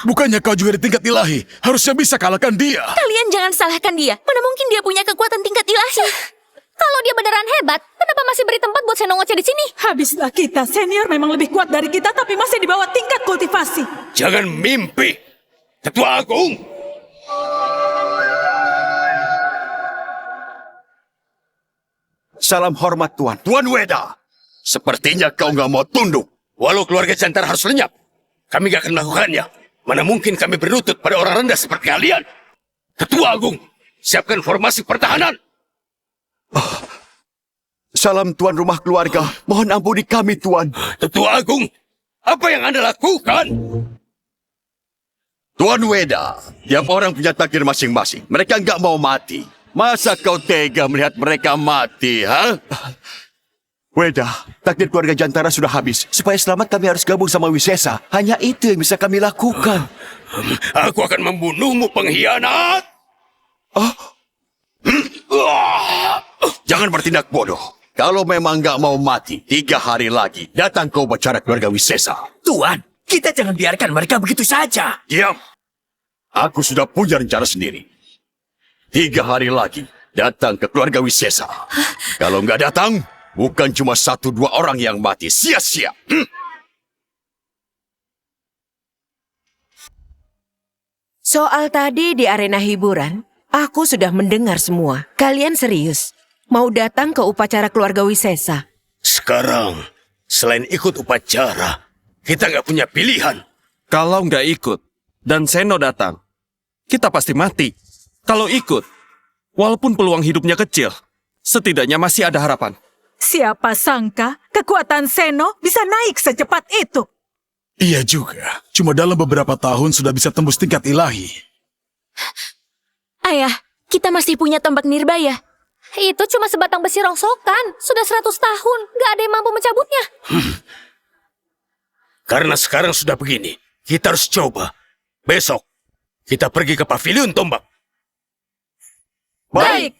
Bukannya kau juga di tingkat ilahi? Harusnya bisa kalahkan dia. Kalian jangan salahkan dia. Mana mungkin dia punya kekuatan tingkat ilahi. Kalau dia beneran hebat, kenapa masih beri tempat buat Seno ngoceh di sini? Habislah kita. Senior memang lebih kuat dari kita, tapi masih di bawah tingkat kultivasi. Jangan mimpi. Ketua Agung. Salam hormat Tuan. Tuan Weda. Sepertinya kau nggak mau tunduk. Walau keluarga Jantara harus lenyap, kami gak akan melakukannya. Mana mungkin kami berlutut pada orang rendah seperti kalian. Ketua Agung, siapkan formasi pertahanan. Salam Tuan rumah keluarga. Mohon ampuni kami, Tuan. Ketua Agung, apa yang Anda lakukan? Tuan Weda, tiap orang punya takdir masing-masing. Mereka nggak mau mati. Masa kau tega melihat mereka mati, ha? Weda, takdir keluarga Jantara sudah habis. Supaya selamat kami harus gabung sama Wisesa. Hanya itu yang bisa kami lakukan. Aku akan membunuhmu, pengkhianat. Jangan bertindak bodoh. Kalau memang nggak mau mati, 3 hari lagi datang ke upacara keluarga Wisesa. Tuan, kita jangan biarkan mereka begitu saja. Diam. Aku sudah punya rencana sendiri. 3 hari lagi datang ke keluarga Wisesa. Kalau nggak datang, bukan cuma 1-2 orang yang mati sia-sia. Soal tadi di arena hiburan, aku sudah mendengar semua. Kalian serius? Mau datang ke upacara keluarga Wisesa? Sekarang, selain ikut upacara, kita nggak punya pilihan. Kalau nggak ikut dan Seno datang, kita pasti mati. Kalau ikut, walaupun peluang hidupnya kecil, setidaknya masih ada harapan. Siapa sangka kekuatan Seno bisa naik secepat itu? Iya juga. Cuma dalam beberapa tahun sudah bisa tembus tingkat ilahi. Ayah, kita masih punya tombak nirbaya. Itu cuma sebatang besi rongsokan. Sudah 100 tahun, nggak ada yang mampu mencabutnya. Karena sekarang sudah begini, kita harus coba. Besok, kita pergi ke pavilion tombak. Baik.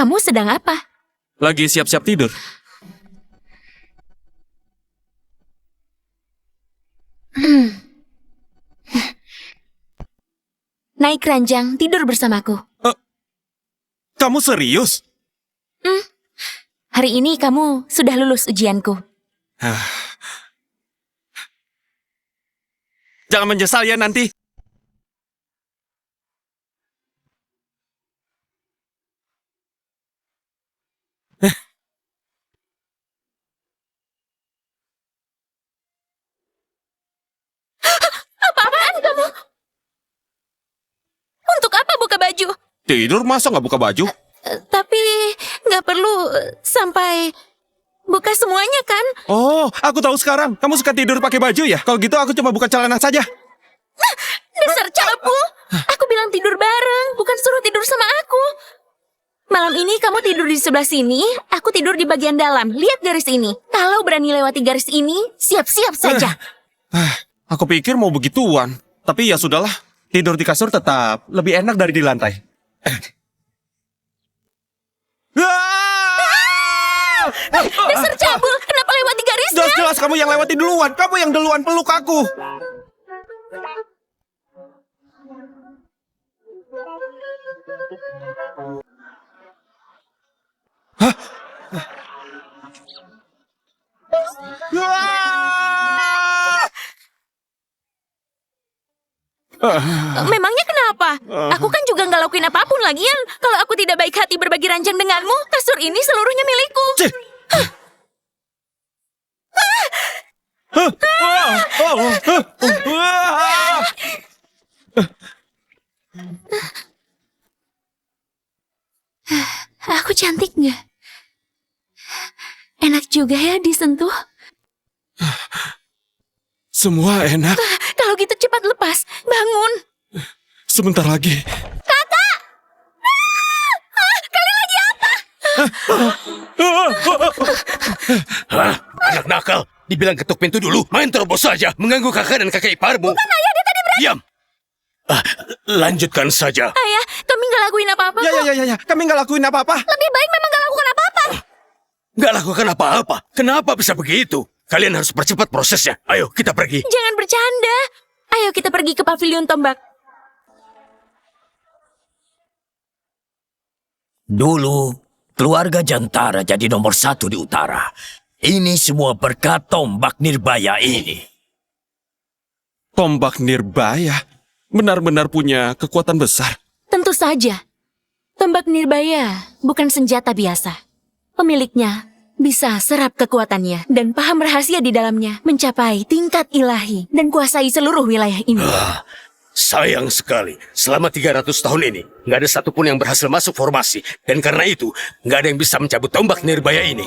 Kamu sedang apa? Lagi siap-siap tidur. Naik ranjang, tidur bersamaku. Kamu serius? Hari ini kamu sudah lulus ujianku. Jangan menyesal ya nanti. Apa-apaan kamu? Untuk apa buka baju? Tidur masa nggak buka baju? Tapi nggak perlu sampai buka semuanya kan? Oh, aku tahu sekarang. Kamu suka tidur pakai baju ya? Kalau gitu aku cuma buka celana saja. Dasar cabul! Aku bilang tidur bareng, bukan suruh tidur sama aku. Malam ini kamu tidur di sebelah sini, aku tidur di bagian dalam. Lihat garis ini. Kalau berani lewati garis ini, siap-siap saja. Aku pikir mau begituan. Tapi ya sudahlah. Tidur di kasur tetap lebih enak dari di lantai. Dasar cabul, kenapa lewati garisnya? Jelas-jelas kamu yang lewati duluan. Kamu yang duluan peluk aku. Hah? Memangnya kenapa? Aku kan juga nggak lakuin apapun lagian. Kalau aku tidak baik hati berbagi ranjang denganmu, kasur ini seluruhnya milikku. Aku cantik nggak? Enak juga ya disentuh. Semua enak. Kalau gitu cepat lepas, bangun. Sebentar lagi. Kakak! Kalian lagi apa? Hah? Anak nakal. Dibilang ketuk pintu dulu. Main terobos saja. Mengganggu kakak dan kakak iparmu. Bukan ayah, dia tadi berani. Diam. Lanjutkan saja. Ayah, kami nggak lakuin apa-apa kok. Ya. Kami nggak lakuin apa-apa. Lebih baik memang nggak lakukan apa-apa. Nggak lakukan apa-apa. Kenapa bisa begitu? Kalian harus percepat prosesnya. Ayo, kita pergi. Jangan bercanda. Ayo kita pergi ke pavilion tombak. Dulu, keluarga Jantara jadi nomor 1 di utara. Ini semua berkat tombak Nirbaya ini. Tombak Nirbaya benar-benar punya kekuatan besar. Tentu saja. Tombak Nirbaya bukan senjata biasa. Pemiliknya bisa serap kekuatannya dan paham rahasia di dalamnya, mencapai tingkat ilahi dan kuasai seluruh wilayah ini. Sayang sekali. Selama 300 tahun ini, nggak ada satupun yang berhasil masuk formasi. Dan karena itu, nggak ada yang bisa mencabut tombak Nirbaya ini.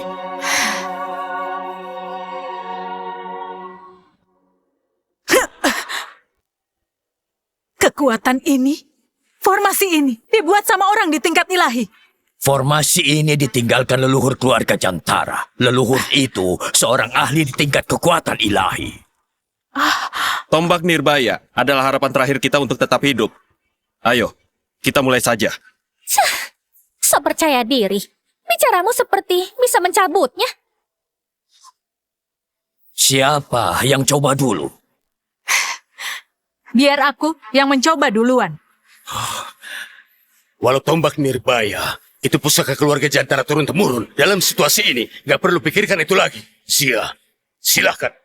Kekuatan ini, formasi ini, dibuat sama orang di tingkat ilahi. Formasi ini ditinggalkan leluhur keluarga Jantara. Leluhur itu seorang ahli di tingkat kekuatan ilahi. Tombak Nirbaya adalah harapan terakhir kita untuk tetap hidup. Ayo, kita mulai saja. So percaya diri. Bicaramu seperti bisa mencabutnya. Siapa yang coba dulu? Biar aku yang mencoba duluan. Walau tombak Nirbaya itu pusaka keluarga Jantara turun-temurun, dalam situasi ini nggak perlu pikirkan itu lagi. Silakan.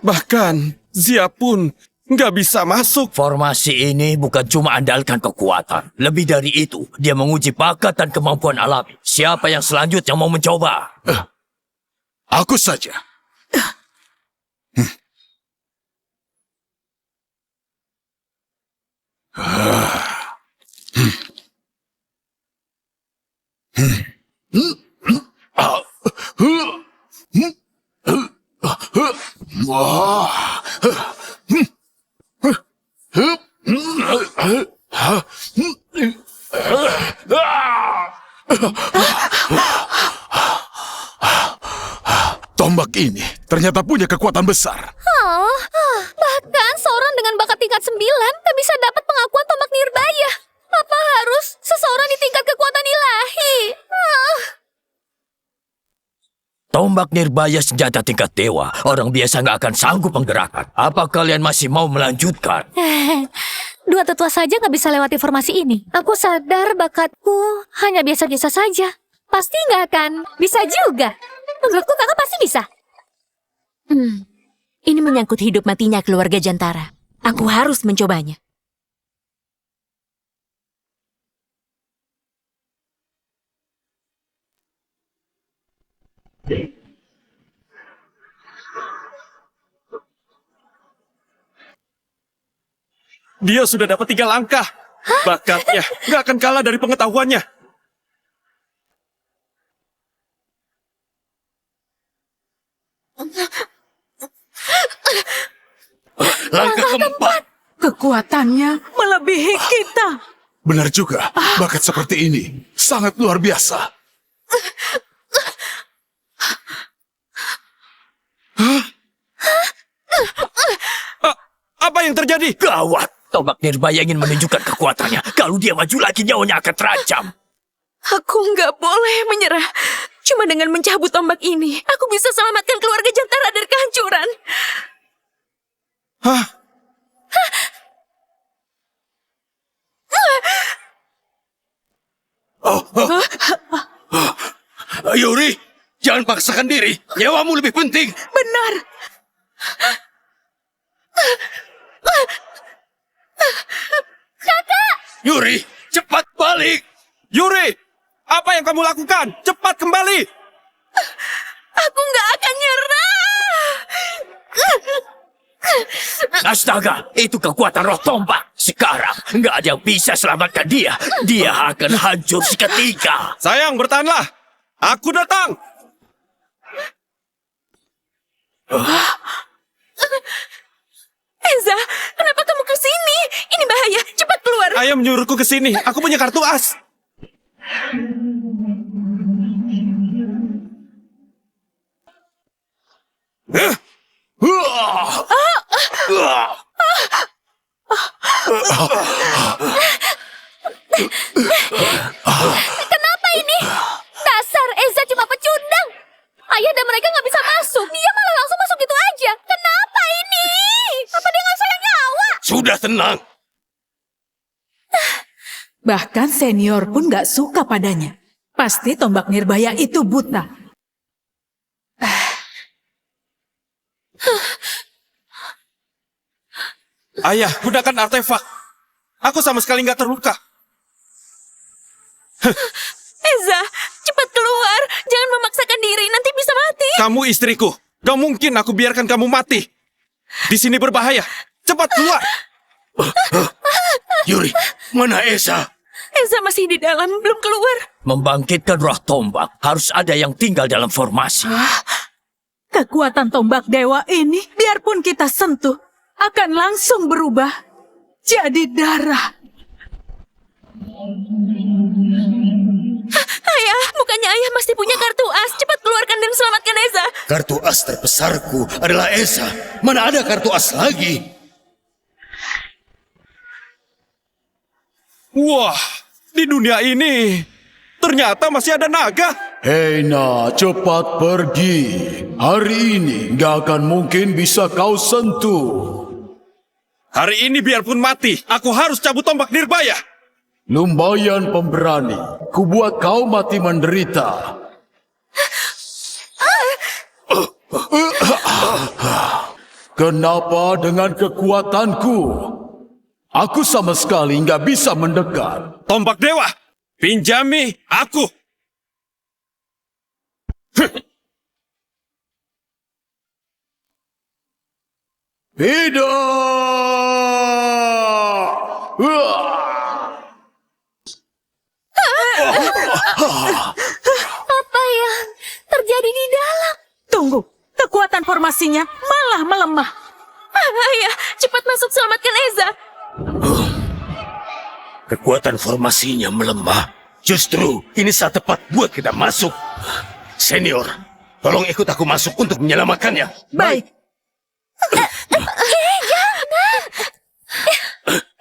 Bahkan Zia pun nggak bisa masuk. Formasi ini bukan cuma andalkan kekuatan. Lebih dari itu, dia menguji bakat dan kemampuan alami. Siapa yang selanjutnya mau mencoba? Aku saja. Tombak ini ternyata punya kekuatan besar. Bahkan seorang dengan bakat tingkat 9 gak bisa dapat pengakuan tombak nirbaya. Apa harus seseorang di tingkat kekuatan ilahi? Tombak nirbaya senjata tingkat dewa. Orang biasa nggak akan sanggup menggerakkan. Apa kalian masih mau melanjutkan? Dua tetua saja gak bisa lewati formasi ini. Aku sadar bakatku hanya biasa-biasa saja. Pasti nggak akan bisa juga. Menurutku kakak pasti bisa. Ini menyangkut hidup matinya keluarga Jantara. Aku harus mencobanya. Dia sudah dapat 3 langkah. Bakatnya nggak akan kalah dari pengetahuannya. Langkah keempat. Kekuatannya melebihi kita. Benar juga, bakat seperti ini sangat luar biasa. Apa yang terjadi? Gawat! Tombak nirbaya ingin menunjukkan kekuatannya. Kalau dia maju lagi, nyawanya akan terancam. Aku nggak boleh menyerah. Cuma dengan mencabut tombak ini, aku bisa selamatkan keluarga Jantara dari kehancuran. Hah? Yuri, jangan paksakan diri. Nyawamu lebih penting. Benar. Yuri, cepat balik. Yuri, apa yang kamu lakukan? Cepat kembali. Aku nggak akan nyerah. Astaga, itu kekuatan roh tombak. Sekarang, nggak ada yang bisa selamatkan dia. Dia akan hancur seketika. Sayang, bertahanlah. Aku datang. Eza, kenapa kamu ke sini? Ini bahaya. Cepat keluar. Ayah menyuruhku ke sini. Aku punya kartu as. Kenapa ini? Dasar Eza cuma pecundang. Ayah dan mereka nggak bisa masuk. Dia malah langsung masuk gitu aja. Kenapa ini? Apa dia nggak sayang nyawa? Sudah tenang. Bahkan senior pun gak suka padanya. Pasti tombak nirbaya itu buta. Ayah, gunakan artefak. Aku sama sekali nggak terluka. Eza, cepat keluar. Jangan memaksakan diri, nanti bisa mati. Kamu istriku. Gak mungkin aku biarkan kamu mati. Di sini berbahaya. Cepat keluar. Yuri, mana Esa? Eza masih di dalam, belum keluar. Membangkitkan roh tombak, harus ada yang tinggal dalam formasi. Kekuatan tombak dewa ini, biarpun kita sentuh, akan langsung berubah jadi darah. Ayah, bukannya ayah masih punya kartu as. Cepat keluarkan dan selamatkan Eza. Kartu as terbesarku adalah Esa. Mana ada kartu as lagi? Wah, di dunia ini ternyata masih ada naga. Heina, cepat pergi. Hari ini gak akan mungkin bisa kau sentuh. Hari ini biarpun mati, aku harus cabut tombak nirbaya. Lumayan pemberani, kubuat kau mati menderita. Kenapa dengan kekuatanku, aku sama sekali nggak bisa mendekat? Tombak dewa, pinjami aku. Tidak! dalam. Tunggu, kekuatan formasinya malah melemah. Ayah, cepat masuk selamatkan Eza. Kekuatan formasinya melemah. Justru ini saat tepat buat kita masuk. Senior, tolong ikut aku masuk untuk menyelamatkannya. Baik.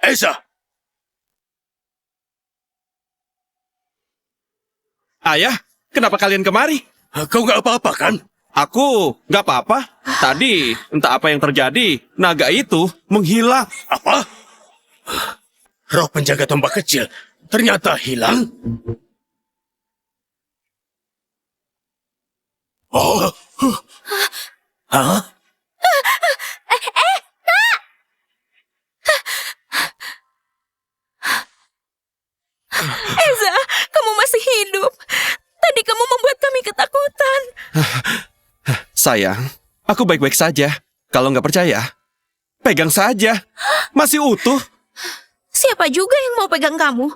Eza, Ayah, kenapa kalian kemari? kau nggak apa-apa kan? Aku nggak apa-apa. Tadi, entah apa yang terjadi, naga itu menghilang. Apa? Roh penjaga tombak kecil ternyata hilang? Oh. Hah? Eza, kamu masih hidup. Tadi kamu membuat kami ketakutan. Sayang, aku baik-baik saja. Kalau nggak percaya, pegang saja. Masih utuh. Siapa juga yang mau pegang kamu?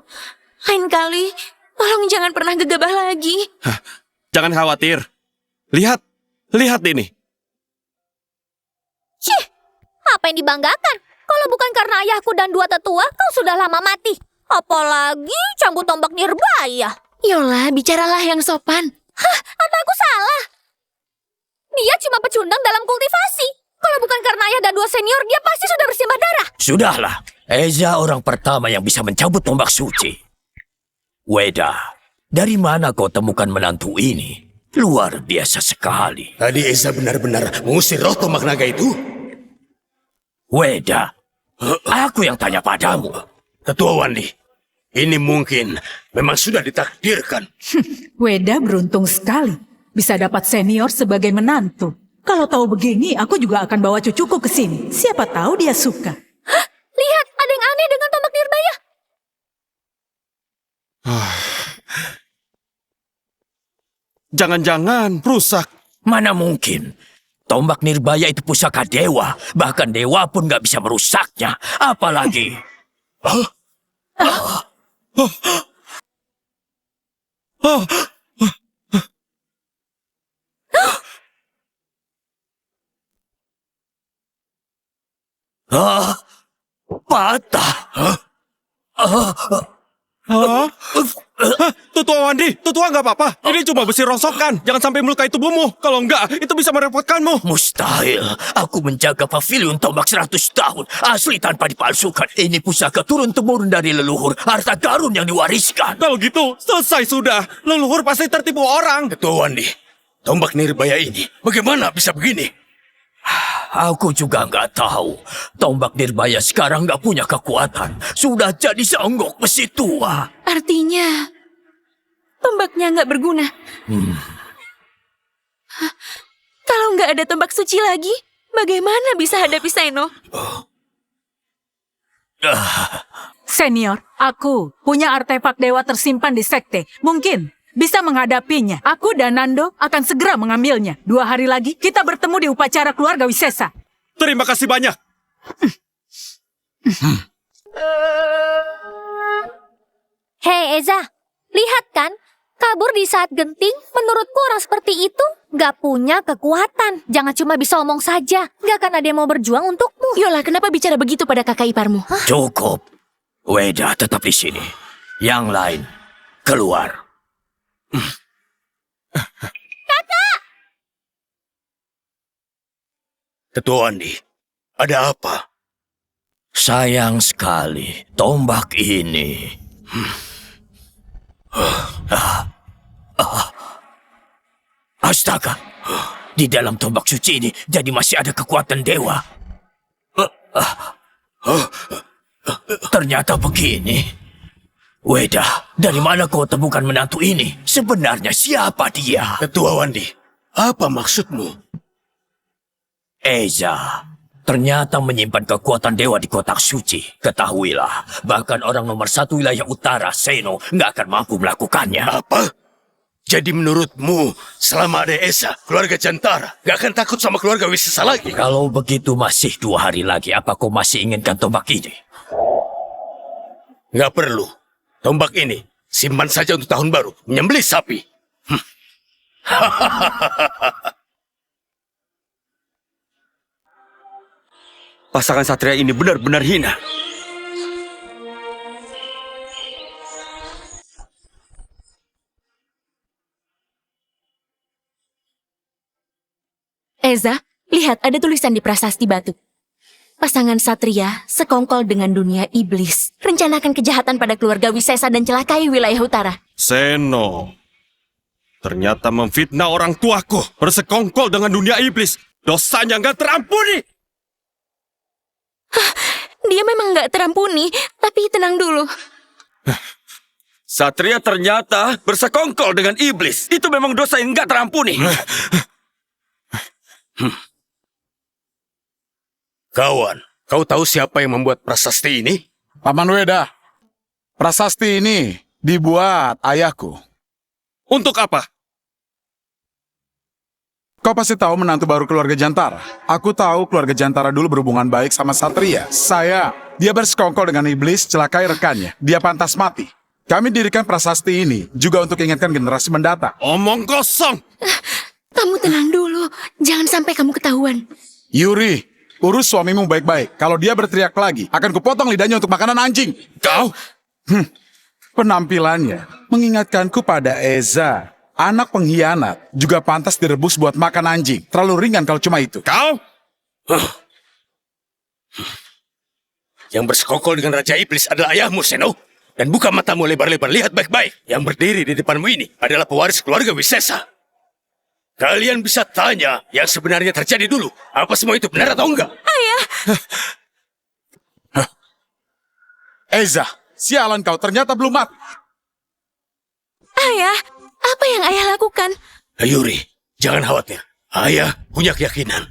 Lain kali, tolong jangan pernah gegabah lagi. Jangan khawatir. Lihat, lihat ini. Cih, apa yang dibanggakan? Kalau bukan karena ayahku dan dua tetua, kau sudah lama mati. Apalagi cambuk tombak Nirbaya. Yola, bicaralah yang sopan. Hah, apa aku salah? Dia cuma pecundang dalam kultivasi. Kalau bukan karena ayah dan dua senior, dia pasti sudah bersimbah darah. Sudahlah, Eza orang pertama yang bisa mencabut tombak suci. Weda, dari mana kau temukan menantu ini? Luar biasa sekali. Tadi Eza benar-benar mengusir roh tombak naga itu? Weda, aku yang tanya padamu. Ketua Wandi, ini mungkin memang sudah ditakdirkan. Weda beruntung sekali bisa dapat senior sebagai menantu. Kalau tahu begini, aku juga akan bawa cucuku ke sini. Siapa tahu dia suka. Hah, lihat, ada yang aneh dengan tombak Nirbaya. Jangan-jangan rusak. Mana mungkin? Tombak Nirbaya itu pusaka dewa. Bahkan dewa pun nggak bisa merusaknya. Apalagi... patah. Tutua Wandi, Tutua nggak apa-apa. Ini cuma besi rongsokan. Jangan sampai melukai tubuhmu. Kalau enggak, itu bisa merepotkanmu. Mustahil. Aku menjaga pavilion tombak 100 tahun. Asli tanpa dipalsukan. Ini pusaka turun-temurun dari leluhur. Harta karun yang diwariskan. Kalau gitu, selesai sudah. Leluhur pasti tertipu orang. Ketua Wandi, tombak Nirbaya ini bagaimana bisa begini? Aku juga nggak tahu. Tombak Nirbaya sekarang nggak punya kekuatan. Sudah jadi seonggok besi tua. Artinya, tombaknya nggak berguna. Kalau nggak ada tombak suci lagi, bagaimana bisa hadapi Seno? Senior, aku punya artefak dewa tersimpan di sekte. Mungkin bisa menghadapinya. Aku dan Nando akan segera mengambilnya. 2 hari lagi kita bertemu di upacara keluarga Wisesa. Terima kasih banyak. Hei Eza, lihat kan? Kabur di saat genting, menurutku orang seperti itu gak punya kekuatan. Jangan cuma bisa omong saja. Gak akan ada yang mau berjuang untukmu. Yola, kenapa bicara begitu pada kakak iparmu? Cukup. Weda tetap di sini. Yang lain, keluar. Ketua Wandi, ada apa? Sayang sekali, tombak ini. Astaga, di dalam tombak suci ini jadi masih ada kekuatan dewa. Ternyata begini. Weda, dari mana kau temukan menantu ini? Sebenarnya siapa dia? Ketua Wandi, apa maksudmu? Eza, ternyata menyimpan kekuatan dewa di kotak suci. Ketahuilah, bahkan orang nomor 1 wilayah utara, Seno, nggak akan mampu melakukannya. Apa? Jadi menurutmu, selama ada Esa, keluarga Jantara, gak akan takut sama keluarga Wisesa lagi? Kalau begitu masih 2 hari lagi, apa kau masih inginkan tombak ini? Gak perlu. Tombak ini, simpan saja untuk tahun baru, menyembelih sapi. Pasangan satria ini benar-benar hina. Eza, lihat ada tulisan di prasasti batu. Pasangan satria sekongkol dengan dunia iblis. Rencanakan kejahatan pada keluarga Wisesa dan celakai wilayah utara. Seno, ternyata memfitnah orang tuaku, bersekongkol dengan dunia iblis. Dosanya nggak terampuni. Dia memang nggak terampuni, tapi tenang dulu. Satria ternyata bersekongkol dengan iblis. Itu memang dosa yang nggak terampuni. Kawan, kau tahu siapa yang membuat prasasti ini? Paman Weda, prasasti ini dibuat ayahku. Untuk apa? Kau pasti tahu menantu baru keluarga Jantara. Aku tahu keluarga Jantara dulu berhubungan baik sama Satria. Dia bersekongkol dengan iblis, celakai rekannya. Dia pantas mati. Kami dirikan prasasti ini juga untuk ingatkan generasi mendatang. Omong kosong. Kamu tenang dulu, jangan sampai kamu ketahuan. Yuri, urus suamimu baik-baik. Kalau dia berteriak lagi, akan kupotong lidahnya untuk makanan anjing. Kau? Penampilannya mengingatkanku pada Eza. Anak pengkhianat juga pantas direbus buat makan anjing. Terlalu ringan kalau cuma itu. Kau? Yang bersekongkol dengan Raja Iblis adalah ayahmu, Seno. Dan buka matamu lebar-lebar, lihat baik-baik. Yang berdiri di depanmu ini adalah pewaris keluarga Wisesa. Kalian bisa tanya yang sebenarnya terjadi dulu. Apa semua itu benar atau enggak? Ayah, Eza, sialan kau, ternyata belum mati. ayah, apa yang ayah lakukan? Yuri, jangan khawatir. Ayah punya keyakinan.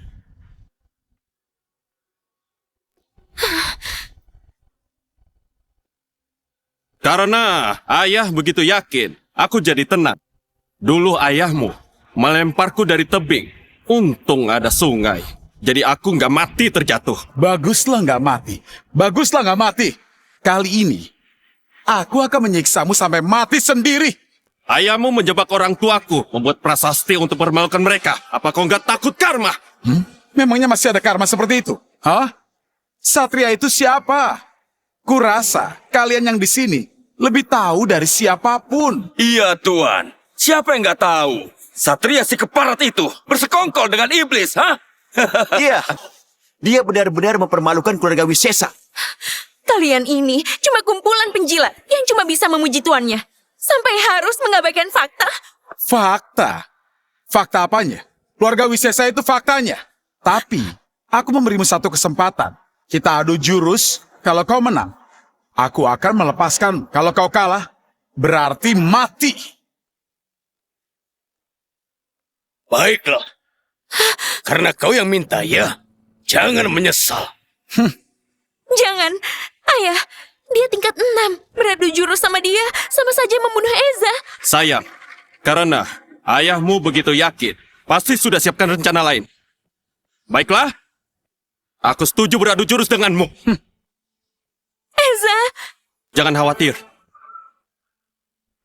Karena ayah begitu yakin, aku jadi tenang. Dulu ayahmu melemparku dari tebing. Untung ada sungai. Jadi aku nggak mati terjatuh. Baguslah nggak mati. Baguslah nggak mati. Kali ini, aku akan menyiksamu sampai mati sendiri. Ayahmu menjebak orang tuaku, membuat prasasti untuk mempermalukan mereka. Apa kau nggak takut karma? Memangnya masih ada karma seperti itu? Hah? Satria itu siapa? Kurasa kalian yang di sini lebih tahu dari siapapun. Iya, Tuan. Siapa yang nggak tahu? Satria si keparat itu bersekongkol dengan iblis, hah? Iya, dia benar-benar mempermalukan keluarga Wisesa. Kalian ini cuma kumpulan penjilat yang cuma bisa memuji tuannya. Sampai harus mengabaikan fakta. Fakta? Fakta apanya? Keluarga Wisesa itu faktanya. Tapi, aku memberimu satu kesempatan. Kita adu jurus, kalau kau menang. Aku akan melepaskan. Kalau kau kalah, berarti mati. Baiklah. Karena kau yang minta, ya. Jangan menyesal. Jangan, ayah. Dia tingkat 6. Beradu jurus sama dia, sama saja membunuh Eza. Sayang, karena ayahmu begitu yakin, pasti sudah siapkan rencana lain. Baiklah, aku setuju beradu jurus denganmu. Eza, Jangan khawatir.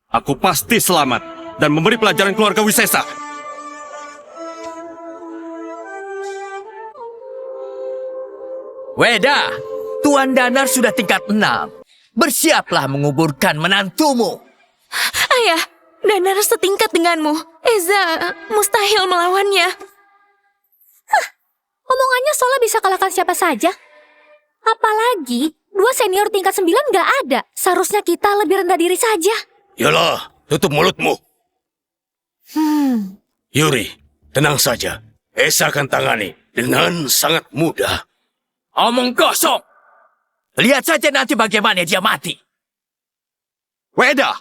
Aku pasti selamat dan memberi pelajaran keluarga Wisesa. Weda, Tuan Danar sudah tingkat 6. Bersiaplah menguburkan menantumu. ayah. Danar setingkat denganmu. Eza mustahil melawannya. Omongannya Sola bisa kalahkan siapa saja. Apalagi, 2 senior tingkat 9 nggak ada. Seharusnya kita lebih rendah diri saja. Yalah, tutup mulutmu. Yuri, tenang saja. Esa akan tangani dengan sangat mudah. Omong kosong. Lihat saja nanti bagaimana dia mati. Weda,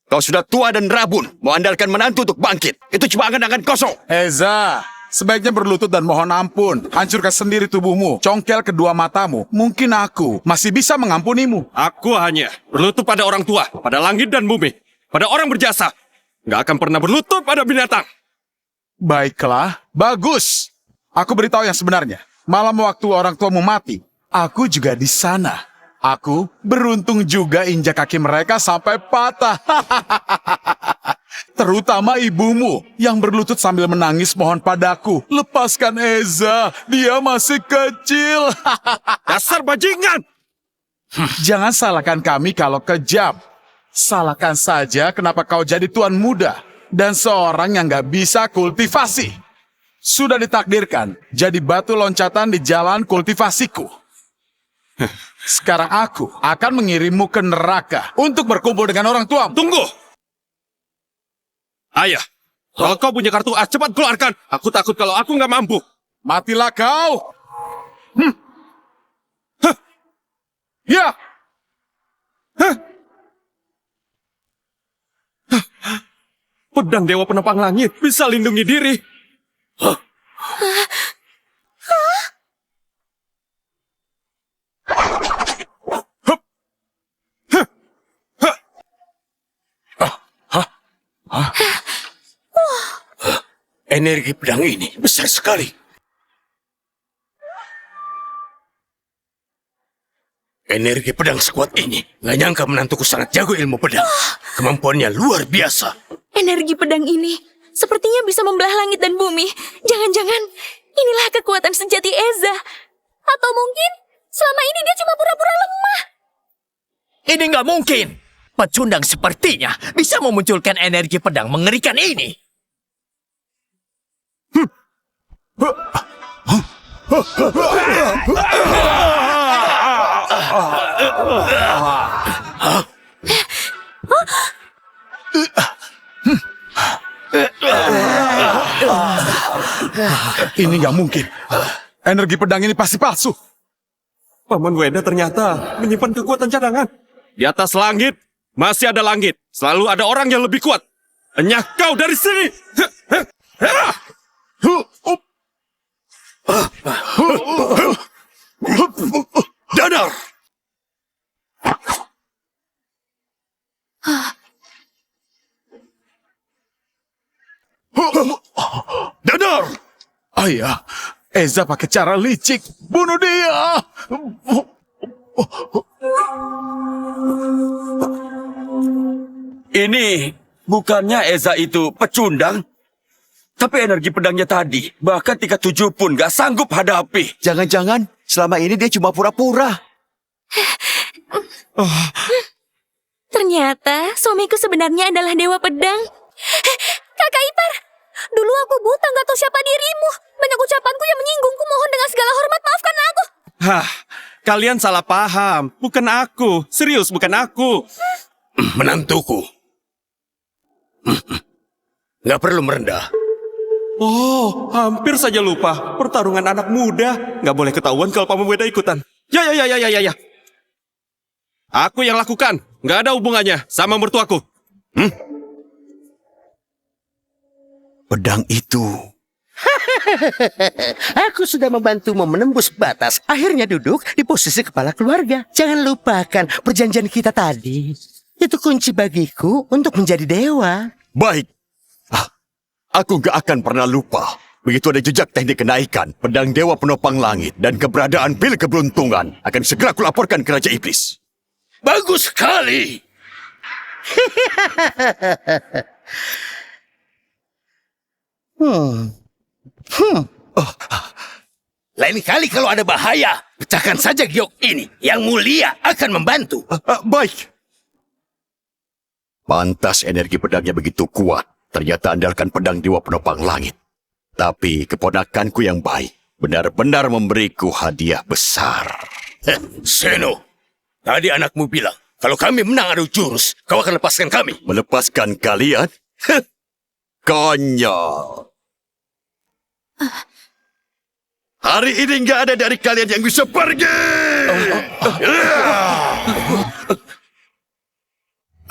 kau sudah tua dan rabun. Mau andalkan menantu untuk bangkit. Itu cuma angan-angan kosong. Eza, sebaiknya berlutut dan mohon ampun. Hancurkan sendiri tubuhmu. Congkel kedua matamu. Mungkin aku masih bisa mengampunimu. Aku hanya berlutut pada orang tua, pada langit dan bumi, pada orang berjasa. Nggak akan pernah berlutut pada binatang. Baiklah, bagus. Aku beritahu yang sebenarnya. Malam waktu orang tuamu mati, aku juga di sana. Aku beruntung juga injak kaki mereka sampai patah. Terutama ibumu yang berlutut sambil menangis mohon padaku. Lepaskan Eza, dia masih kecil. Dasar bajingan! Jangan salahkan kami kalau kejam. Salahkan saja kenapa kau jadi tuan muda dan seorang yang gak bisa kultivasi. Sudah ditakdirkan jadi batu loncatan di jalan kultivasiku. Sekarang aku akan mengirimmu ke neraka untuk berkumpul dengan orang tuamu. Tunggu! Ayah, kalau kau punya kartu as, cepat keluarkan. Aku takut kalau aku nggak mampu. Matilah kau! Ya! Pedang Dewa Penopang Langit bisa lindungi diri. Energi pedang ini besar sekali. Energi pedang sekuat ini. Gak nyangka menantuku sangat jago ilmu pedang. Kemampuannya luar biasa. Energi pedang ini sepertinya bisa membelah langit dan bumi. Jangan-jangan inilah kekuatan sejati Eza. Atau mungkin selama ini dia cuma pura-pura lemah. Ini nggak mungkin. Pecundang sepertinya bisa memunculkan energi pedang mengerikan ini. Ini nggak mungkin. Energi pedang ini pasti palsu. Paman Weda ternyata menyimpan kekuatan cadangan. Di atas langit, masih ada langit. Selalu ada orang yang lebih kuat. Enyah kau dari sini! Danar! Danar! Ayah, Eza pakai cara licik. Bunuh dia! Ini bukannya Eza itu pecundang? Tapi energi pedangnya tadi, bahkan tingkat 7 pun gak sanggup hadapi. Jangan-jangan selama ini dia cuma pura-pura. Ternyata suamiku sebenarnya adalah dewa pedang. Kakak ipar, dulu aku buta nggak tahu siapa dirimu. Banyak ucapanku yang menyinggungku, mohon dengan segala hormat maafkan aku. Hah, kalian salah paham. Bukan aku. Serius, bukan aku. Menantuku. Gak perlu merendah. Oh, hampir saja lupa. Pertarungan anak muda. Nggak boleh ketahuan kalau Paman Weda ikutan. Ya. Aku yang lakukan. Nggak ada hubungannya sama mertuaku. Pedang itu. Aku sudah membantumu menembus batas. Akhirnya duduk di posisi kepala keluarga. Jangan lupakan perjanjian kita tadi. Itu kunci bagiku untuk menjadi dewa. Baik. Aku gak akan pernah lupa. Begitu ada jejak teknik kenaikan, pedang Dewa Penopang Langit dan keberadaan pil keberuntungan akan segera kulaporkan ke Raja Iblis. Bagus sekali. Lain kali kalau ada bahaya, pecahkan saja giok ini. Yang mulia akan membantu. Baik. Pantas energi pedangnya begitu kuat. Ternyata andalkan pedang Dewa Penopang Langit. Tapi keponakanku yang baik benar-benar memberiku hadiah besar. Seno, tadi anakmu bilang, kalau kami menang adu jurus, kau akan lepaskan kami. Melepaskan kalian? Konyol. Hari ini nggak ada dari kalian yang bisa pergi.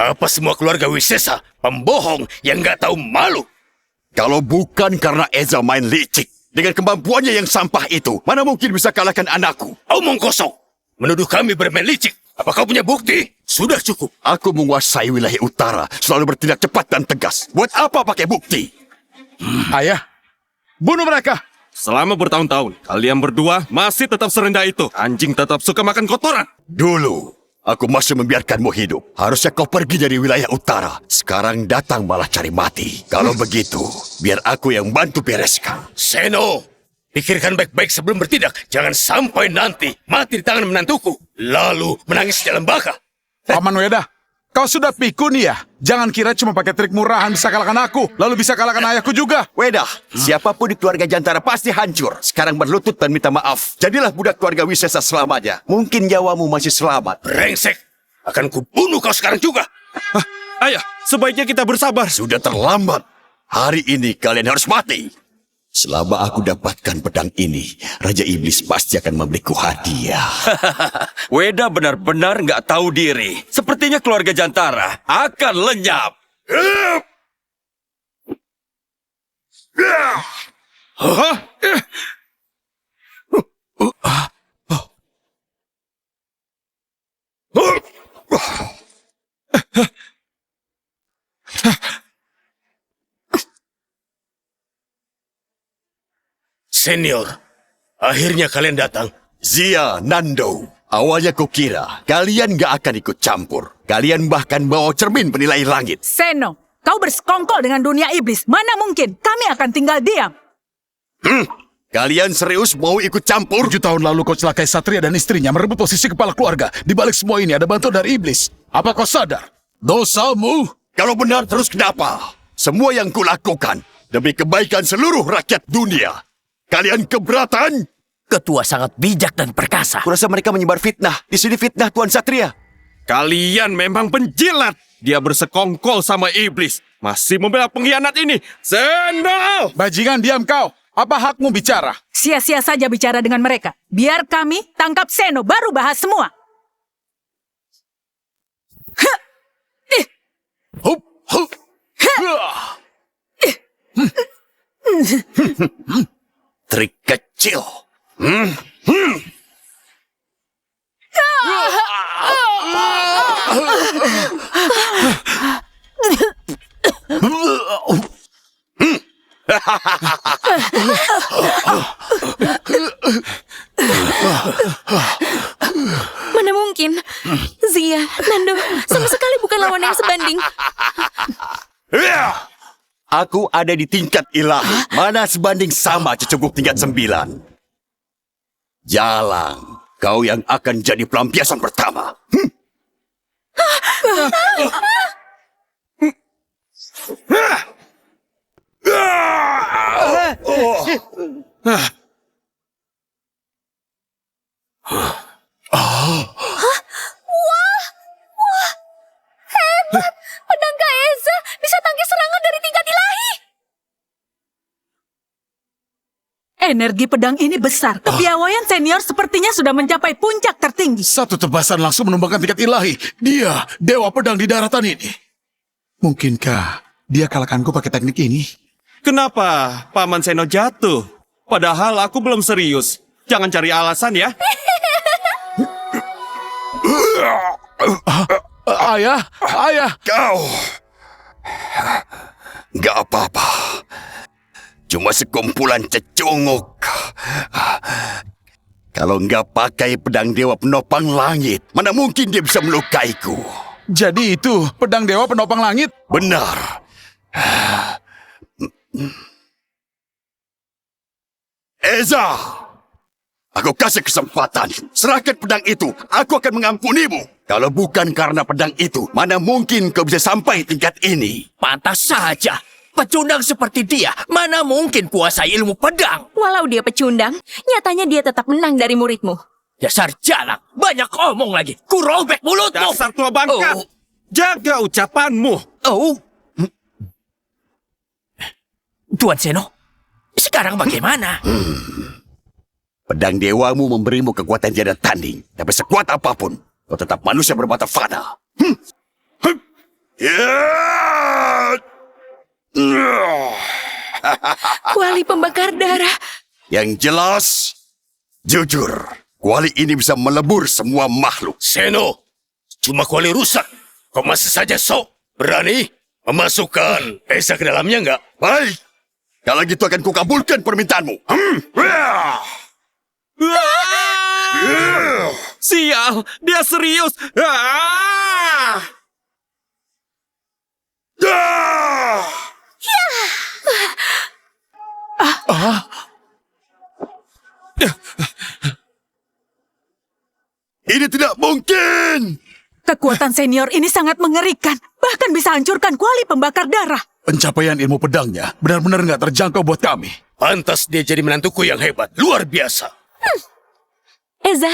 Apa semua keluarga Wisesa pembohong yang nggak tahu malu? Kalau bukan karena Eza main licik dengan kemampuannya yang sampah itu, mana mungkin bisa kalahkan anakku? Omong kosong. Menuduh kami bermain licik. Apa kau punya bukti? Sudah cukup. Aku menguasai wilayah utara, selalu bertindak cepat dan tegas. Buat apa pakai bukti? Ayah, bunuh mereka. Selama bertahun-tahun, kalian berdua masih tetap serendah itu. Anjing tetap suka makan kotoran. Dulu, Aku masih membiarkanmu hidup. Harusnya kau pergi dari wilayah utara. Sekarang datang malah cari mati. Kalau begitu, biar aku yang bantu bereskan. Seno, pikirkan baik-baik sebelum bertindak. Jangan sampai nanti mati di tangan menantuku. Lalu menangis di dalam baka. Paman Weda, kau sudah pikun ya? Jangan kira cuma pakai trik murahan bisa kalahkan aku, lalu bisa kalahkan ayahku juga. Wedah, siapapun di keluarga Jantara pasti hancur. Sekarang berlutut dan minta maaf. Jadilah budak keluarga Wisesa selamanya. Mungkin nyawamu masih selamat. Brengsek, akan kubunuh kau sekarang juga. Ayah, sebaiknya kita bersabar. Sudah terlambat. Hari ini kalian harus mati. Selama aku dapatkan pedang ini, Raja Iblis pasti akan memberiku hadiah. Weda benar-benar nggak tahu diri. Sepertinya keluarga Jantara akan lenyap. Senior, akhirnya kalian datang. Zia, Nando, awalnya kukira kalian gak akan ikut campur. Kalian bahkan bawa cermin penilai langit. Seno, kau bersekongkol dengan dunia iblis. Mana mungkin kami akan tinggal diam. Kalian serius mau ikut campur? 7 tahun lalu kau celakai Satria dan istrinya merebut posisi kepala keluarga. Di balik semua ini ada bantuan dari iblis. Apa kau sadar? Dosamu. Kalau benar terus kenapa? Semua yang kulakukan demi kebaikan seluruh rakyat dunia. Kalian keberatan? Ketua sangat bijak dan perkasa. Kurasa mereka menyebar fitnah. Di sini fitnah Tuan Satria. Kalian memang penjilat. Dia bersekongkol sama iblis. Masih membela pengkhianat ini. Seno! Bajingan, diam kau. Apa hakmu bicara? Sia-sia saja bicara dengan mereka. Biar kami tangkap Seno, baru bahas semua. Hup, hup. Trik kecil. Mana mungkin? Zia, Nando, sama sekali bukan lawan yang sebanding. Aku ada di tingkat ilahi. Mana sebanding sama cecunguk tingkat 9. Jalan, kau yang akan jadi pelampiasan pertama. Hebat! Pedang Gaeza bisa tangkis serangan dari tingkat ilahi. Energi pedang ini besar. Kepiawaian senior sepertinya sudah mencapai puncak tertinggi. Satu tebasan langsung menumbangkan tingkat ilahi. Dia, dewa pedang di daratan ini. Mungkinkah dia kalahkanku pakai teknik ini? Kenapa Paman Seno jatuh? Padahal aku belum serius. Jangan cari alasan ya. Ayah, ayah. Kau nggak apa-apa. Cuma sekumpulan cecunguk. Kalau nggak pakai pedang dewa penopang langit, mana mungkin dia bisa melukaiku? Jadi itu pedang dewa penopang langit? Benar. Eza, aku kasih kesempatan. Serahkan pedang itu, aku akan mengampunimu. Kalau bukan karena pedang itu, mana mungkin kau bisa sampai tingkat ini? Pantas saja. Pecundang seperti dia, mana mungkin kuasai ilmu pedang? Walau dia pecundang, nyatanya dia tetap menang dari muridmu. Dasar jalak, banyak omong lagi. Kurobek mulutmu. Dasar tua bangka. Oh. Jaga ucapanmu. Oh. Tuan Seno, sekarang bagaimana? Pedang dewamu memberimu kekuatan tiada tanding. Tapi sekuat apapun, kau tetap manusia bermata fana. Kuali pembakar darah. Yang jelas, jujur, kuali ini bisa melebur semua makhluk. Seno, cuma kuali rusak. Kau masih saja sok. Berani memasukkan Eza ke dalamnya enggak? Baik, kalau gitu akan kukabulkan permintaanmu. Sial, dia serius. Ah! Ah! Ini tidak mungkin! Kekuatan senior ini sangat mengerikan. Bahkan bisa hancurkan kuali pembakar darah. Pencapaian ilmu pedangnya benar-benar nggak terjangkau buat kami. Pantas dia jadi menantuku yang hebat. Luar biasa. Eza,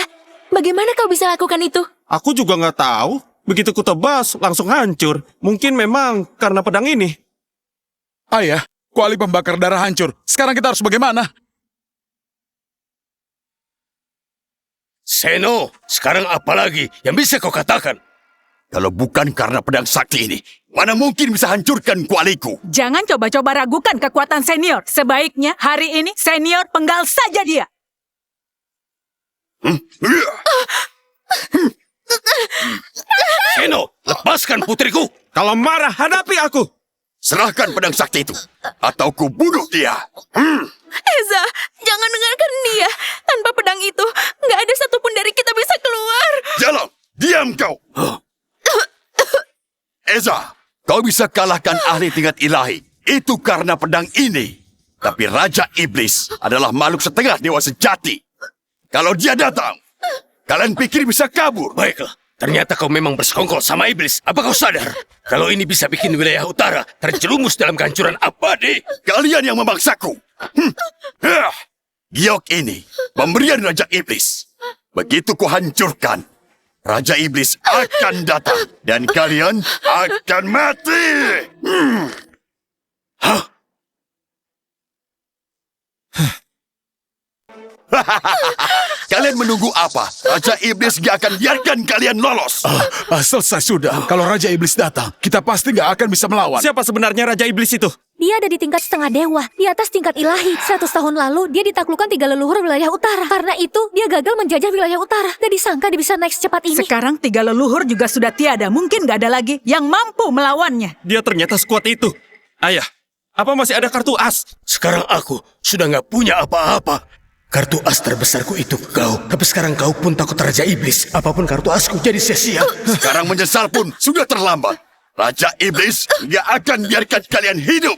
bagaimana kau bisa lakukan itu? Aku juga nggak tahu. Begitu ku tebas, langsung hancur. Mungkin memang karena pedang ini. Ayah, kuali pembakar darah hancur. Sekarang kita harus bagaimana? Seno, sekarang apa lagi yang bisa kau katakan? Kalau bukan karena pedang sakti ini, mana mungkin bisa hancurkan kualiku? Jangan coba-coba ragukan kekuatan senior. Sebaiknya hari ini senior penggal saja dia. Seno, lepaskan putriku. Kalau marah, hadapi aku. Serahkan pedang sakti itu, atau ku bunuh dia. Eza, jangan dengarkan dia. Tanpa pedang itu, nggak ada satupun dari kita bisa keluar. Jalan, diam kau. Eza, kau bisa kalahkan ahli tingkat ilahi. Itu karena pedang ini. Tapi Raja Iblis adalah makhluk setengah dewa sejati. Kalau dia datang, kalian pikir bisa kabur? Baiklah, ternyata kau memang bersekongkol sama iblis. Apa kau sadar? Kalau ini bisa bikin wilayah utara terjerumus dalam kehancuran abadi. Kalian yang memaksaku. Giok ini pemberian Raja Iblis. Begitu ku hancurkan, Raja Iblis akan datang dan kalian akan mati. Kalian menunggu apa? Raja Iblis gak akan biarkan kalian lolos. Selesai sudah. Kalau Raja Iblis datang, kita pasti nggak akan bisa melawan. Siapa sebenarnya Raja Iblis itu? Dia ada di tingkat setengah dewa, di atas tingkat ilahi. 100 tahun lalu, dia ditaklukkan 3 leluhur wilayah utara. Karena itu, dia gagal menjajah wilayah utara. Gak disangka dia bisa naik secepat ini. Sekarang 3 leluhur juga sudah tiada. Mungkin gak ada lagi yang mampu melawannya. Dia ternyata sekuat itu. Ayah, apa masih ada kartu as? Sekarang aku sudah nggak punya apa-apa. Kartu as terbesarku itu kau. Tapi sekarang kau pun takut Raja Iblis. Apapun kartu asku jadi sia-sia. Sekarang menyesal pun sudah terlambat. Raja Iblis gak akan biarkan kalian hidup.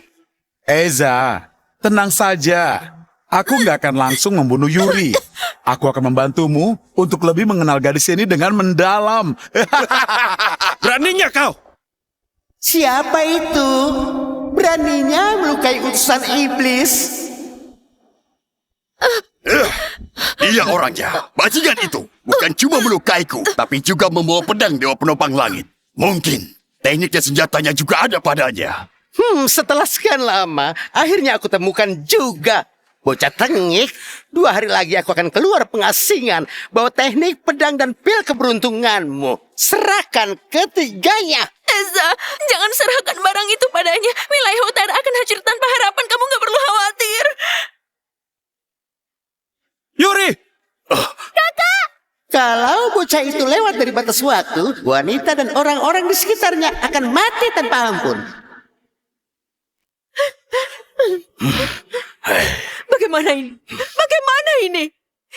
Eza, tenang saja. Aku nggak akan langsung membunuh Yuri. Aku akan membantumu untuk lebih mengenal gadis ini dengan mendalam. Beraninya kau? Siapa itu? Beraninya melukai utusan iblis? Dia orangnya. Bajingan itu bukan cuma melukaiku, tapi juga membawa pedang dewa penopang langit. Mungkin teknik dan senjatanya juga ada padanya. Setelah sekian lama, akhirnya aku temukan juga. Bocah tengik, 2 hari lagi aku akan keluar pengasingan. Bawa teknik, pedang, dan pil keberuntunganmu. Serahkan ketiganya. Eza, jangan serahkan barang itu padanya. Wilayah utara akan hancur tanpa harapan. Kamu nggak perlu khawatir. Yuri! Kalau bocah itu lewat dari batas waktu, wanita dan orang-orang di sekitarnya akan mati tanpa ampun. Bagaimana ini? Bagaimana ini?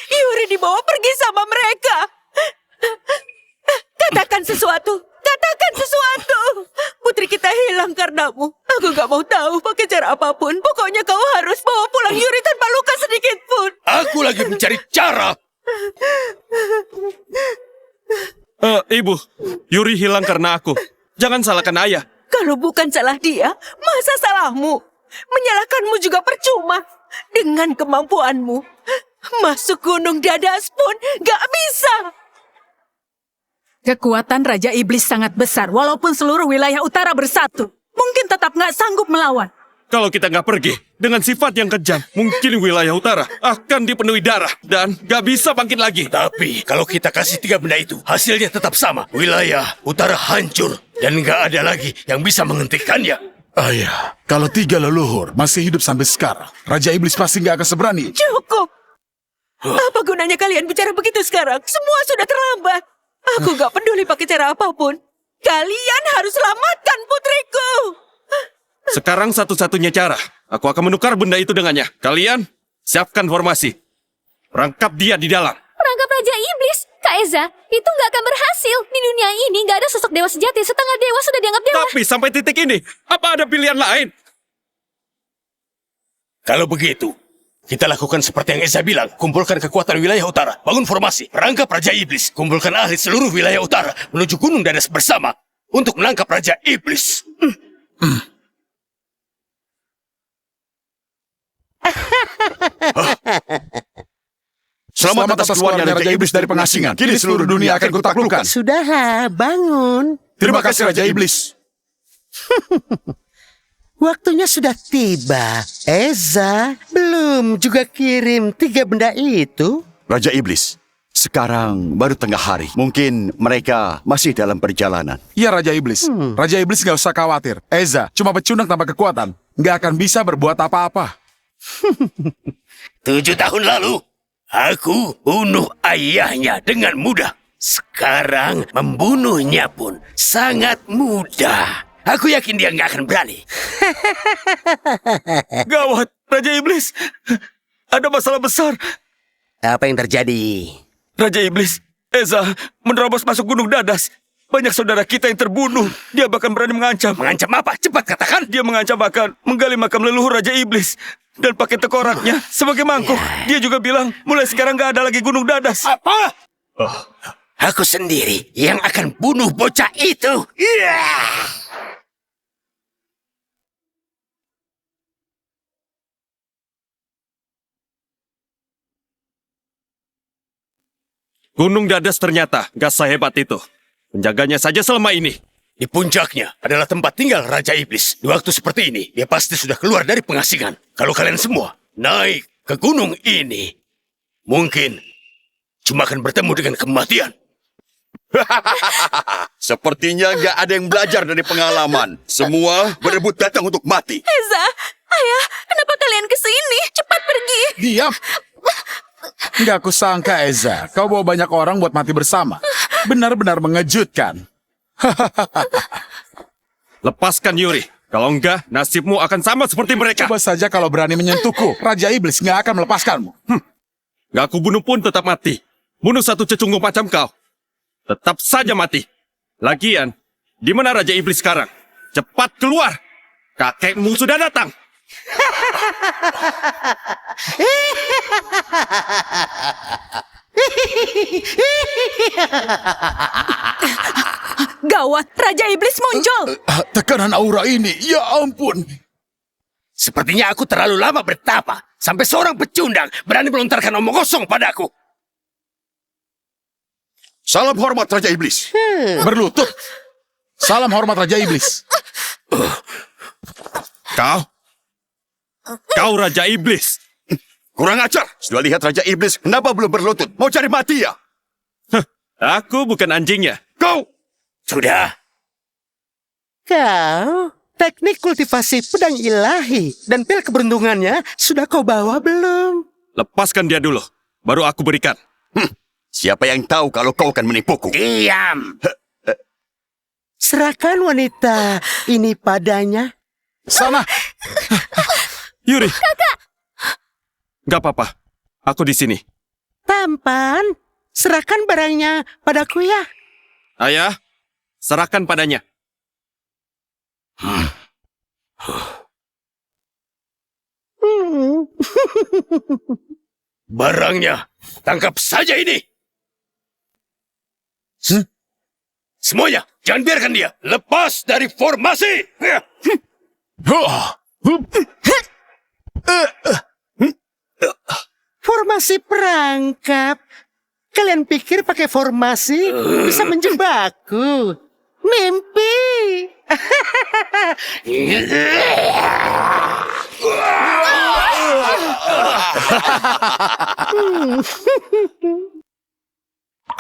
Yuri dibawa pergi sama mereka. Katakan sesuatu. Katakan sesuatu. Putri kita hilang karenamu. Aku gak mau tahu pakai cara apapun. Pokoknya kau harus bawa pulang Yuri tanpa luka sedikit pun. Aku lagi mencari cara. Ibu, Yuri hilang karena aku. Jangan salahkan ayah. Kalau bukan salah dia, masa salahmu? Menyalahkanmu juga percuma. Dengan kemampuanmu, masuk gunung Dadas pun gak bisa. Kekuatan Raja Iblis sangat besar, walaupun seluruh wilayah utara bersatu. Mungkin tetap nggak sanggup melawan. Kalau kita nggak pergi, dengan sifat yang kejam, mungkin wilayah utara akan dipenuhi darah dan gak bisa bangkit lagi. Tapi kalau kita kasih 3 benda itu, hasilnya tetap sama. Wilayah utara hancur dan nggak ada lagi yang bisa menghentikannya. Ayah, kalau 3 leluhur masih hidup sampai sekarang, Raja Iblis pasti nggak akan seberani. Cukup. Apa gunanya kalian bicara begitu sekarang? Semua sudah terlambat. Aku gak peduli pakai cara apapun. Kalian harus selamatkan putriku. Sekarang satu-satunya cara, aku akan menukar benda itu dengannya. Kalian, siapkan formasi. Rangkap dia di dalam. Perangkap Raja Iblis. Kak Eza, itu nggak akan berhasil. Di dunia ini nggak ada sosok dewa sejati. Setengah dewa sudah dianggap dewa. Tapi sampai titik ini, apa ada pilihan lain? Kalau begitu, kita lakukan seperti yang Eza bilang. Kumpulkan kekuatan wilayah utara. Bangun formasi. Perangkap Raja Iblis. Kumpulkan ahli seluruh wilayah utara. Menuju Gunung Dadas bersama. Untuk menangkap Raja Iblis. Selamat atas keluarnya Raja Iblis dari pengasingan. Kini seluruh dunia akan kutaklukkan. Sudahlah, bangun. Terima kasih Raja Iblis. Waktunya sudah tiba. Eza, belum juga kirim 3 benda itu. Raja Iblis, sekarang baru tengah hari. Mungkin mereka masih dalam perjalanan. Ya Raja Iblis. Raja Iblis nggak usah khawatir. Eza cuma pecundang tanpa kekuatan. Nggak akan bisa berbuat apa-apa. 7 tahun lalu, aku bunuh ayahnya dengan mudah. Sekarang membunuhnya pun sangat mudah. Aku yakin dia nggak akan berani. Gawat, Raja Iblis. Ada masalah besar. Apa yang terjadi? Raja Iblis, Eza menerobos masuk Gunung Dadas. Banyak saudara kita yang terbunuh. Dia bahkan berani mengancam. Mengancam apa? Cepat katakan. Dia mengancam akan menggali makam leluhur Raja Iblis. Dan pakai tekoraknya sebagai mangkuk. Dia juga bilang, mulai sekarang gak ada lagi Gunung Dadas. Apa? Aku sendiri yang akan bunuh bocah itu. Gunung Dadas ternyata gak sehebat itu. Penjaganya saja selama ini. Di puncaknya adalah tempat tinggal Raja Iblis. Di waktu seperti ini, dia pasti sudah keluar dari pengasingan. Kalau kalian semua naik ke gunung ini, mungkin cuma akan bertemu dengan kematian. Sepertinya nggak ada yang belajar dari pengalaman. Semua berebut datang untuk mati. Eza, ayah, kenapa kalian kesini? Cepat pergi. Diam. Nggak kusangka Eza, kau bawa banyak orang buat mati bersama. Benar-benar mengejutkan. Lepaskan Yuri. Kalau enggak, nasibmu akan sama seperti mereka. Coba saja kalau berani menyentuhku, Raja Iblis nggak akan melepaskanmu. Gak aku bunuh pun tetap mati. Bunuh satu cecunggung macam kau, tetap saja mati. Lagian, di mana Raja Iblis sekarang? Cepat keluar. Kakekmu sudah datang. Gawat, Raja Iblis muncul. Tekanan aura ini, ya ampun. Sepertinya aku terlalu lama bertapa. Sampai seorang pecundang berani melontarkan omong kosong padaku. Salam hormat Raja Iblis. Berlutut. Salam hormat Raja Iblis. Kau Raja Iblis. Kurang ajar. Sudah lihat Raja Iblis, kenapa belum berlutut? Mau cari mati ya? Aku bukan anjingnya. Kau! Sudah. Kau, teknik kultivasi pedang ilahi dan pil keberuntungannya sudah kau bawa belum? Lepaskan dia dulu, baru aku berikan. Siapa yang tahu kalau kau akan menipuku? Diam. Serahkan wanita ini padanya. Sana. Yuri. Kakak. Gak apa-apa, aku di sini. Tampan, serahkan barangnya padaku ya. Ayah, serahkan padanya. Barangnya, tangkap saja ini. Semuanya, jangan biarkan dia. Lepas dari formasi. Formasi perangkap. Kalian pikir pakai formasi bisa menjebakku? Mimpi.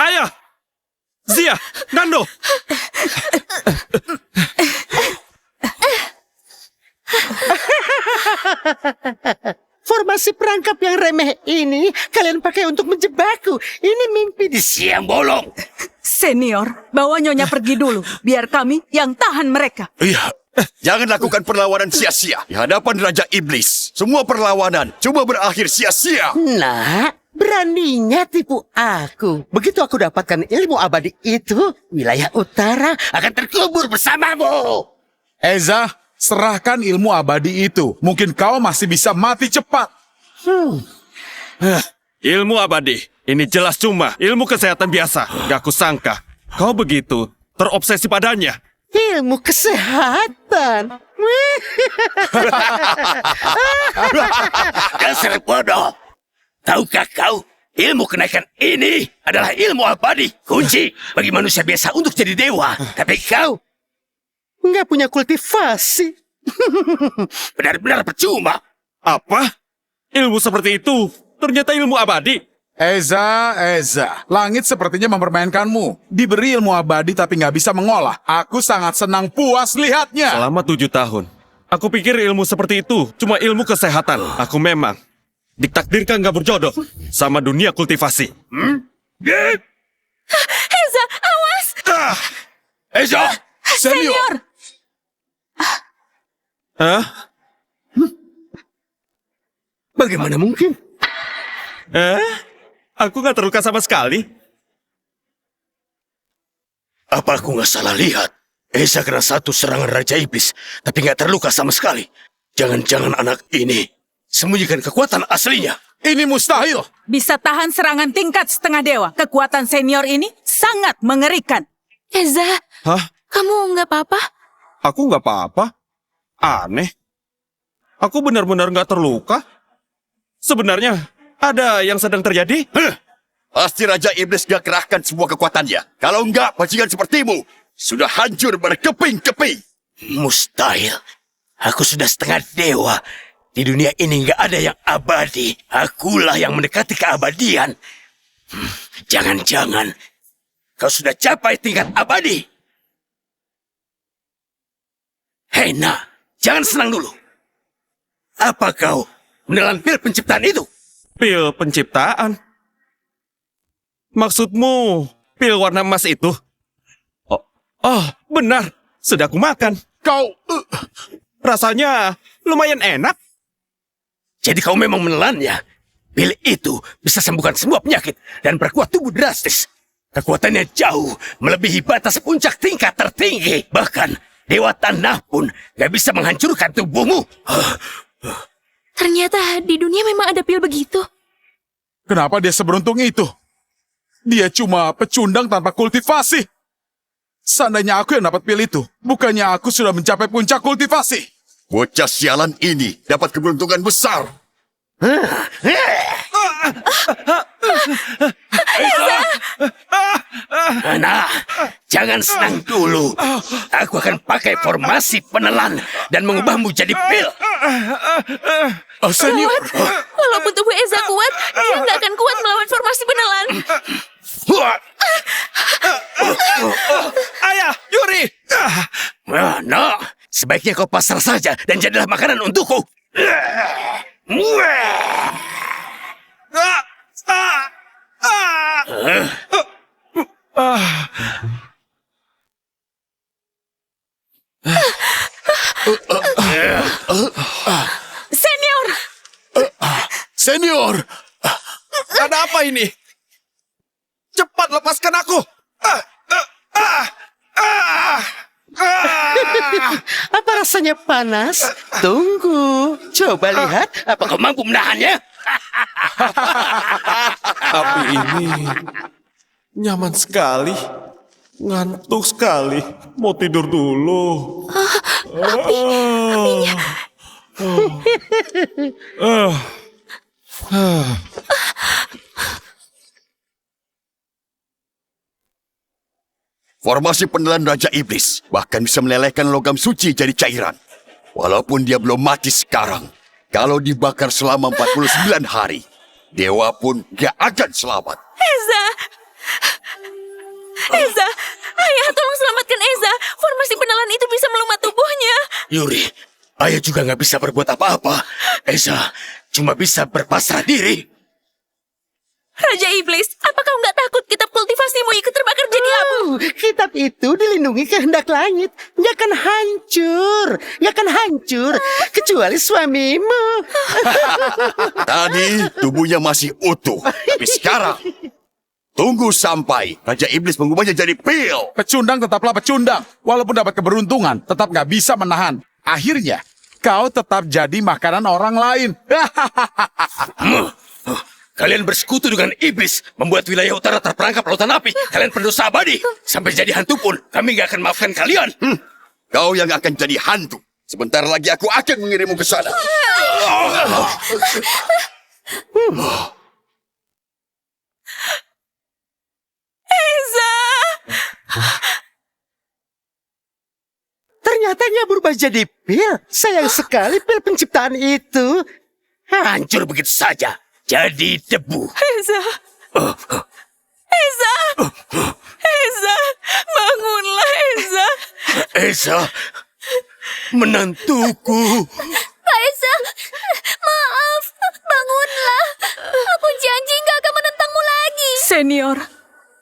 Ayah! Zia! Nando! Formasi perangkap yang remeh ini kalian pakai untuk menjebakku. Ini mimpi di Siang bolong. Senior, bawa Nyonya pergi dulu. Biar kami yang tahan mereka. Iya. Jangan lakukan perlawanan sia-sia di hadapan Raja Iblis. Semua perlawanan coba berakhir sia-sia. Nak, Beraninya tipu aku. Begitu aku dapatkan ilmu abadi itu, wilayah utara akan terkubur bersamamu. Eza, serahkan ilmu abadi itu. Mungkin kau masih bisa mati cepat. Ilmu abadi. Ini jelas cuma ilmu kesehatan biasa. Gak kusangka kau begitu terobsesi padanya. Ilmu kesehatan. Dasar bodoh. Tahukah kau, ilmu kenaikan ini adalah ilmu abadi, kunci bagi manusia biasa untuk jadi dewa. Tapi kau nggak punya kultivasi. Benar-benar percuma. Apa? Ilmu seperti itu ternyata ilmu abadi. Eza, langit sepertinya mempermainkanmu. Diberi ilmu abadi tapi nggak bisa mengolah. Aku sangat senang puas lihatnya. Selama 7 tahun, aku pikir ilmu seperti itu cuma ilmu kesehatan. Aku memang ditakdirkan gak berjodoh sama dunia kultivasi. Eza, awas! Eza! Senior! Hah? Bagaimana mungkin? Aku gak terluka sama sekali. Apa aku nggak salah lihat? Eza kena satu serangan Raja Iblis, tapi nggak terluka sama sekali. Jangan-jangan anak ini sembunyikan kekuatan aslinya. Ini mustahil. Bisa tahan serangan tingkat setengah dewa. Kekuatan senior ini sangat mengerikan. Eza, Hah? kamu nggak apa-apa? Aku gak apa-apa. Aneh. Aku benar-benar gak terluka. Sebenarnya, ada yang sedang terjadi? Pasti Raja Iblis gak kerahkan semua kekuatannya. Kalau enggak, bajingan sepertimu sudah hancur berkeping-keping. Mustahil. Aku sudah setengah dewa. Di dunia ini nggak ada yang abadi. Akulah yang mendekati keabadian. Jangan-jangan kau sudah capai tingkat abadi. Hei, nah, jangan senang dulu. Apa kau menelan pil penciptaan itu? Pil penciptaan? Maksudmu pil warna emas itu? Oh, benar. Sudah aku makan. Kau... Rasanya lumayan enak. Jadi kau memang menelannya. Pil itu bisa sembuhkan semua penyakit dan perkuat tubuh drastis. Kekuatannya jauh melebihi batas puncak tingkat tertinggi. Bahkan Dewa Tanah pun gak bisa menghancurkan tubuhmu. Ternyata di dunia memang ada pil begitu. Kenapa dia seberuntung itu? Dia cuma pecundang tanpa kultivasi. Seandainya aku yang dapat pil itu, bukannya aku sudah mencapai puncak kultivasi. Bocah sialan ini dapat keberuntungan besar. Nah, jangan senang dulu. Aku akan pakai formasi penelan dan mengubahmu jadi pil. Senior, Walaupun tubuh Eza kuat, dia nggak akan kuat melawan formasi penelan. Ayah, Yuri! Nah, sebaiknya kau pasrah saja dan jadilah makanan untukku. Senior! Senior, Ada apa ini? Cepat lepaskan aku! Apa rasanya panas? Tunggu, coba lihat. Apa kau mampu menahannya? Api ini nyaman sekali. Ngantuk sekali. Mau tidur dulu. Apinya. Formasi penelan Raja Iblis bahkan bisa melelehkan logam suci jadi cairan. Walaupun dia belum mati sekarang, kalau dibakar selama 49 hari, dewa pun gak akan selamat. Eza! Eza! Ayah, tolong selamatkan Eza! Formasi penelan itu bisa melumat tubuhnya. Yuri, ayah juga nggak bisa berbuat apa-apa. Eza cuma bisa berpasrah diri. Raja Iblis, apa kau nggak takut kitab kultivasimu ikut terbakar jadi abu? Kitab itu dilindungi kehendak langit. Nggak akan hancur, kecuali suamimu. Tadi tubuhnya masih utuh, tapi sekarang tunggu sampai Raja Iblis mengubahnya jadi pil. Pecundang tetaplah pecundang. Walaupun dapat keberuntungan, tetap nggak bisa menahan. Akhirnya, kau tetap jadi makanan orang lain. Kalian bersekutu dengan iblis, membuat wilayah utara terperangkap lautan api. Kalian pendosa abadi. Sampai jadi hantu pun, kami gak akan maafkan kalian. Kau yang akan jadi hantu. Sebentar lagi aku akan mengirimmu ke sana. Eza! Ternyata dia berubah jadi pil. Sayang sekali pil penciptaan itu. Hancur begitu saja. Jadi debu. Eza! Eza! Eza! Bangunlah, Eza! Eza, menantuku. Kak Eza, maaf, bangunlah. Aku janji gak akan menentangmu lagi.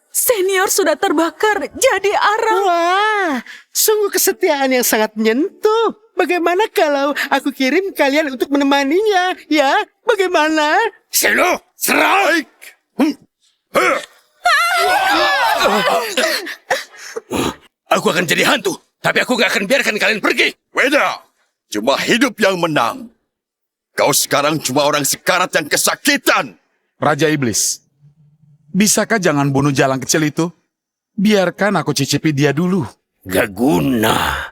Senior sudah terbakar jadi arang. Wah, sungguh kesetiaan yang sangat menyentuh. Bagaimana kalau aku kirim kalian untuk menemaninya, ya? Bagaimana? Seno, serang! Aku akan jadi hantu, tapi aku gak akan biarkan kalian pergi. Beda. Cuma hidup yang menang. Kau sekarang cuma orang sekarat yang kesakitan. Raja Iblis, bisakah jangan bunuh jalang kecil itu? Biarkan aku cicipi dia dulu. Gak guna.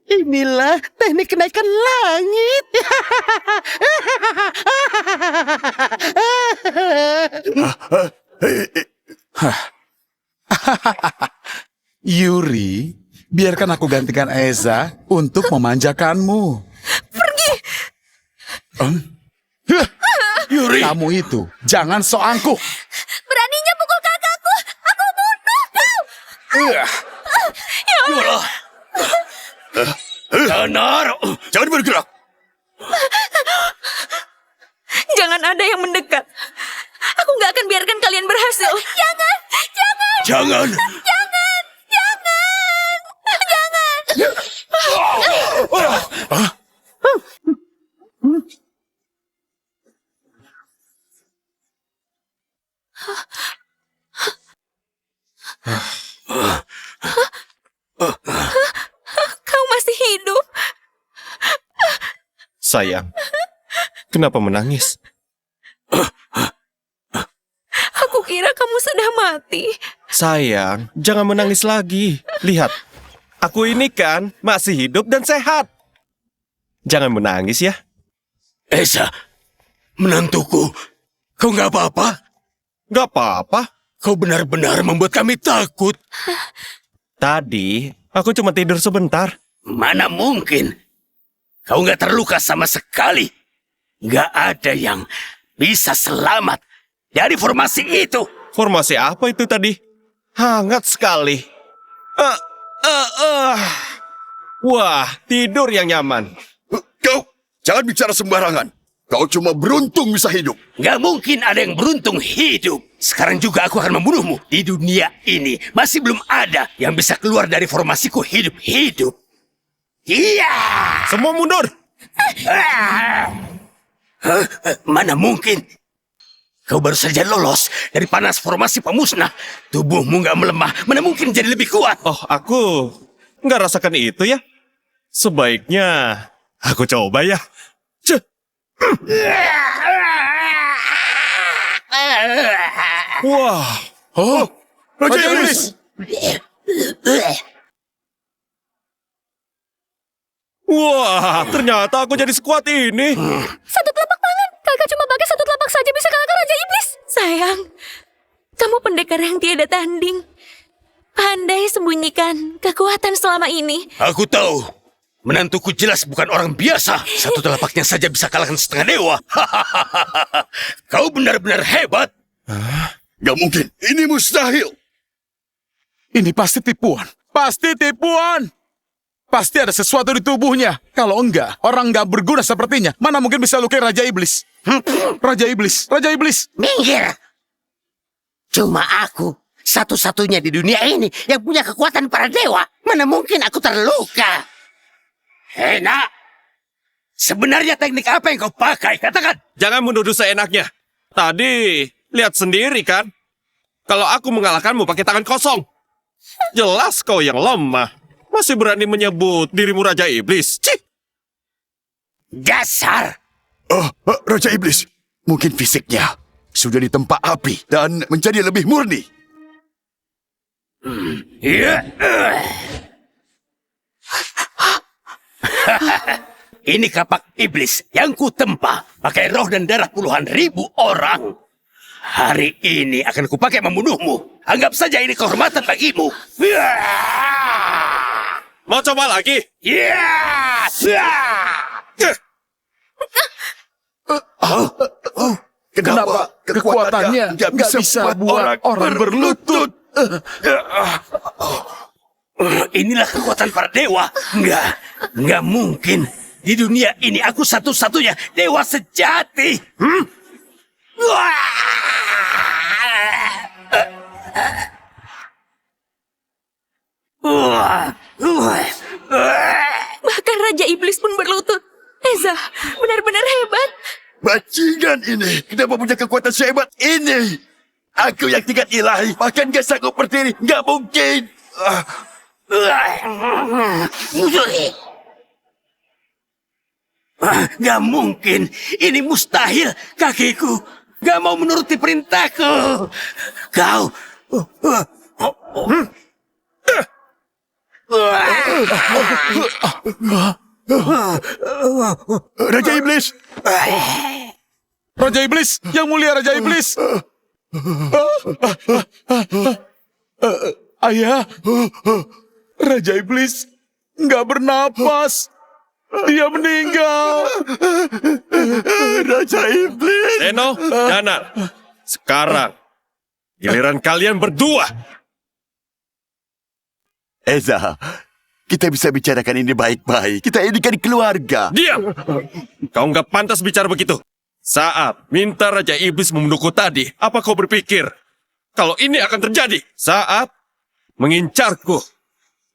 Inilah teknik kenaikan langit. Yuri, biarkan aku gantikan Eza untuk memanjakanmu. Pergi! Yuri, kamu itu jangan sok angkuh. Beraninya pukul kakakku, aku bunuh kau. Yolah. Danar. Jangan bergerak. Jangan ada yang mendekat. Aku nggak akan biarkan kalian berhasil. Jangan, jangan, Jangan. jangan, jangan, jangan. Kau masih hidup. Sayang, kenapa menangis? Aku kira kamu sudah mati. Sayang, jangan menangis lagi. Lihat, aku ini kan masih hidup dan sehat. Jangan menangis ya. Eza, menantuku. Kau gak apa-apa? Gak apa-apa. Kau benar-benar membuat kami takut. Tadi, aku cuma tidur sebentar. Mana mungkin? Kau gak terluka sama sekali. Gak ada yang bisa selamat dari formasi itu. Formasi apa itu tadi? Hangat sekali. Wah, tidur yang nyaman. Kau jangan bicara sembarangan. Kau cuma beruntung bisa hidup. Gak mungkin ada yang beruntung hidup. Sekarang juga aku akan membunuhmu. Di dunia ini masih belum ada yang bisa keluar dari formasiku hidup-hidup. Iya! Semua mundur. Mana mungkin? Kau baru saja lolos dari panas formasi pemusnah. Tubuhmu gak melemah. Mana mungkin jadi lebih kuat? Oh, aku nggak rasakan itu ya. Sebaiknya aku coba ya. Wah. Oh, Raja Iblis. Wah, ternyata aku jadi sekuat ini. Satu telapak tangan. Kakak cuma pakai satu telapak saja bisa kalahkan Raja Iblis. Sayang, kamu pendekar yang tiada tanding. Pandai sembunyikan kekuatan selama ini. Aku tahu. Menantuku jelas bukan orang biasa. Satu telapaknya saja bisa kalahkan setengah dewa. Kau benar-benar hebat. Gak mungkin. Ini mustahil. ini pasti tipuan. Pasti tipuan. Pasti ada sesuatu di tubuhnya. Kalau enggak, orang enggak berguna sepertinya. Mana mungkin bisa lukai Raja Iblis? Raja Iblis, Raja Iblis. Minggir. Cuma aku satu-satunya di dunia ini yang punya kekuatan para dewa. Mana mungkin aku terluka? Hei nak, sebenarnya teknik apa yang kau pakai? Katakan. Jangan menuduh seenaknya. Tadi lihat sendiri kan? Kalau aku mengalahkanmu pakai tangan kosong. Jelas kau yang lemah. Masih berani menyebut dirimu Raja Iblis. Cih! Dasar. Raja Iblis, mungkin fisiknya sudah ditempa api dan menjadi lebih murni. Ini kapak iblis yang kutempa pakai roh dan darah puluhan ribu orang. Hari ini akan kupakai membunuhmu. Anggap saja ini kehormatan bagimu. Mau coba lagi? Kenapa kekuatannya nggak bisa buat orang berlutut? Inilah kekuatan para dewa. Enggak mungkin. Di dunia ini aku satu-satunya dewa sejati. Bahkan Raja Iblis pun berlutut. Eza, benar-benar hebat. Bajingan ini, kenapa punya kekuatan sehebat ini? Aku yang tingkat ilahi, bahkan gak sanggup berdiri, gak mungkin. Gak mungkin. Ini mustahil. Kakiku gak mau menuruti perintahku. Kau... Raja Iblis! Raja Iblis! Yang mulia Raja Iblis! Ayah! Raja Iblis nggak bernapas. Dia meninggal. Raja Iblis! Seno, Dana, sekarang giliran kalian berdua. Eza, kita bisa bicarakan ini baik-baik. Kita ini kan keluarga. Diam! Kau nggak pantas bicara begitu. Saat minta Raja Iblis membunuhku tadi, apa kau berpikir kalau ini akan terjadi? Saat mengincarku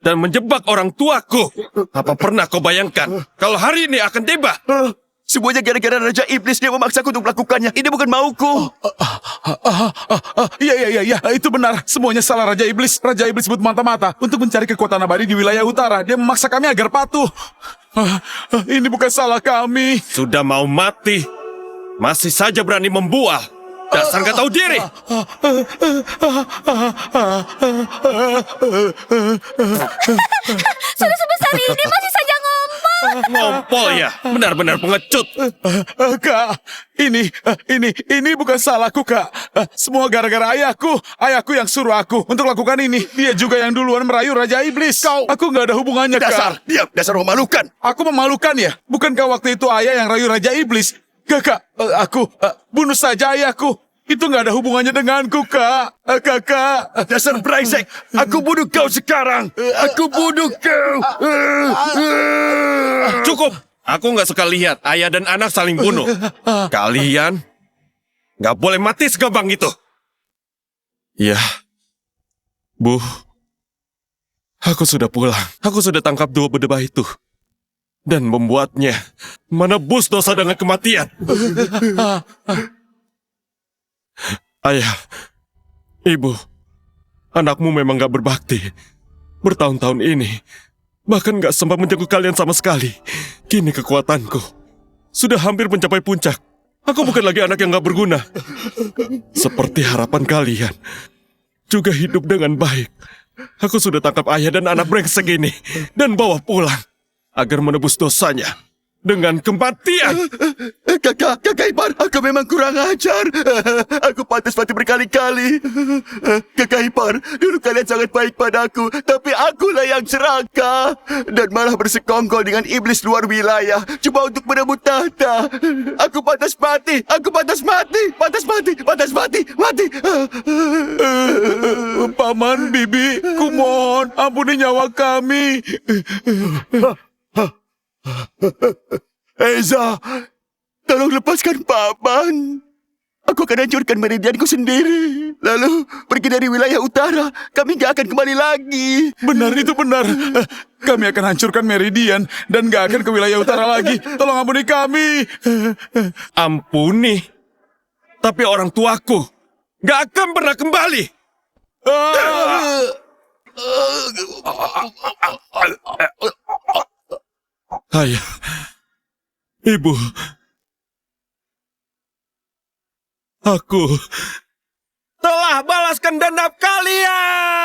dan menjebak orang tuaku, apa pernah kau bayangkan kalau hari ini akan tiba? Semuanya gara-gara Raja Iblis, dia memaksaku untuk melakukannya. Ini bukan mauku. Iya, itu benar. Semuanya salah Raja Iblis. Raja Iblis bermata-mata untuk mencari kekuatan abadi di wilayah utara. Dia memaksa kami agar patuh. Ini bukan salah kami. Sudah mau mati, masih saja berani membual. Dasar nggak tahu diri. Sudah sebesar ini masih saja ngomong. Ngompol ya, benar-benar pengecut. Kak, ini bukan salahku, Kak. Semua gara-gara ayahku. Ayahku yang suruh aku untuk lakukan ini. Dia juga yang duluan merayu Raja Iblis. Aku nggak ada hubungannya, Dasar, Kak. diam, dasar memalukan. Aku memalukan ya? Bukankah waktu itu ayah yang rayu Raja Iblis? Kakak, aku bunuh saja ayahku. Itu nggak ada hubungannya denganku, Kak. Kakak. Dasar brengsek. Aku bunuh kau sekarang. Aku bunuh kau. Cukup. Aku nggak suka lihat ayah dan anak saling bunuh. Kalian nggak boleh mati segampang itu. Ya, Bu. Aku sudah pulang. Aku sudah tangkap dua berdebah itu. Dan membuatnya menebus dosa dengan kematian. Ayah, Ibu, anakmu memang gak berbakti. Bertahun-tahun ini, bahkan gak sempat menjenguk kalian sama sekali. Kini kekuatanku sudah hampir mencapai puncak. Aku bukan lagi anak yang gak berguna. Seperti harapan kalian, juga hidup dengan baik. Aku sudah tangkap ayah dan anak brengsek ini dan bawa pulang agar menebus dosanya dengan kematian. Kakak Ipar, aku memang kurang ajar. Aku pantas mati berkali-kali. Kakak Ipar, dulu kalian sangat baik padaku, tapi akulah yang serakah dan malah bersekongkol dengan iblis luar wilayah cuma untuk merebut tahta. Aku pantas mati, mati. Paman, Bibi, kumohon ampuni nyawa kami. Eza, tolong lepaskan Paman. Aku akan hancurkan meridianku sendiri. Lalu pergi dari wilayah utara. Kami gak akan kembali lagi. Benar, itu benar. Kami akan hancurkan Meridian dan gak akan ke wilayah utara lagi. Tolong ampuni kami. Ampuni? Tapi orang tuaku gak akan pernah kembali. Ayah, Ibu, aku telah balaskan dendam kalian.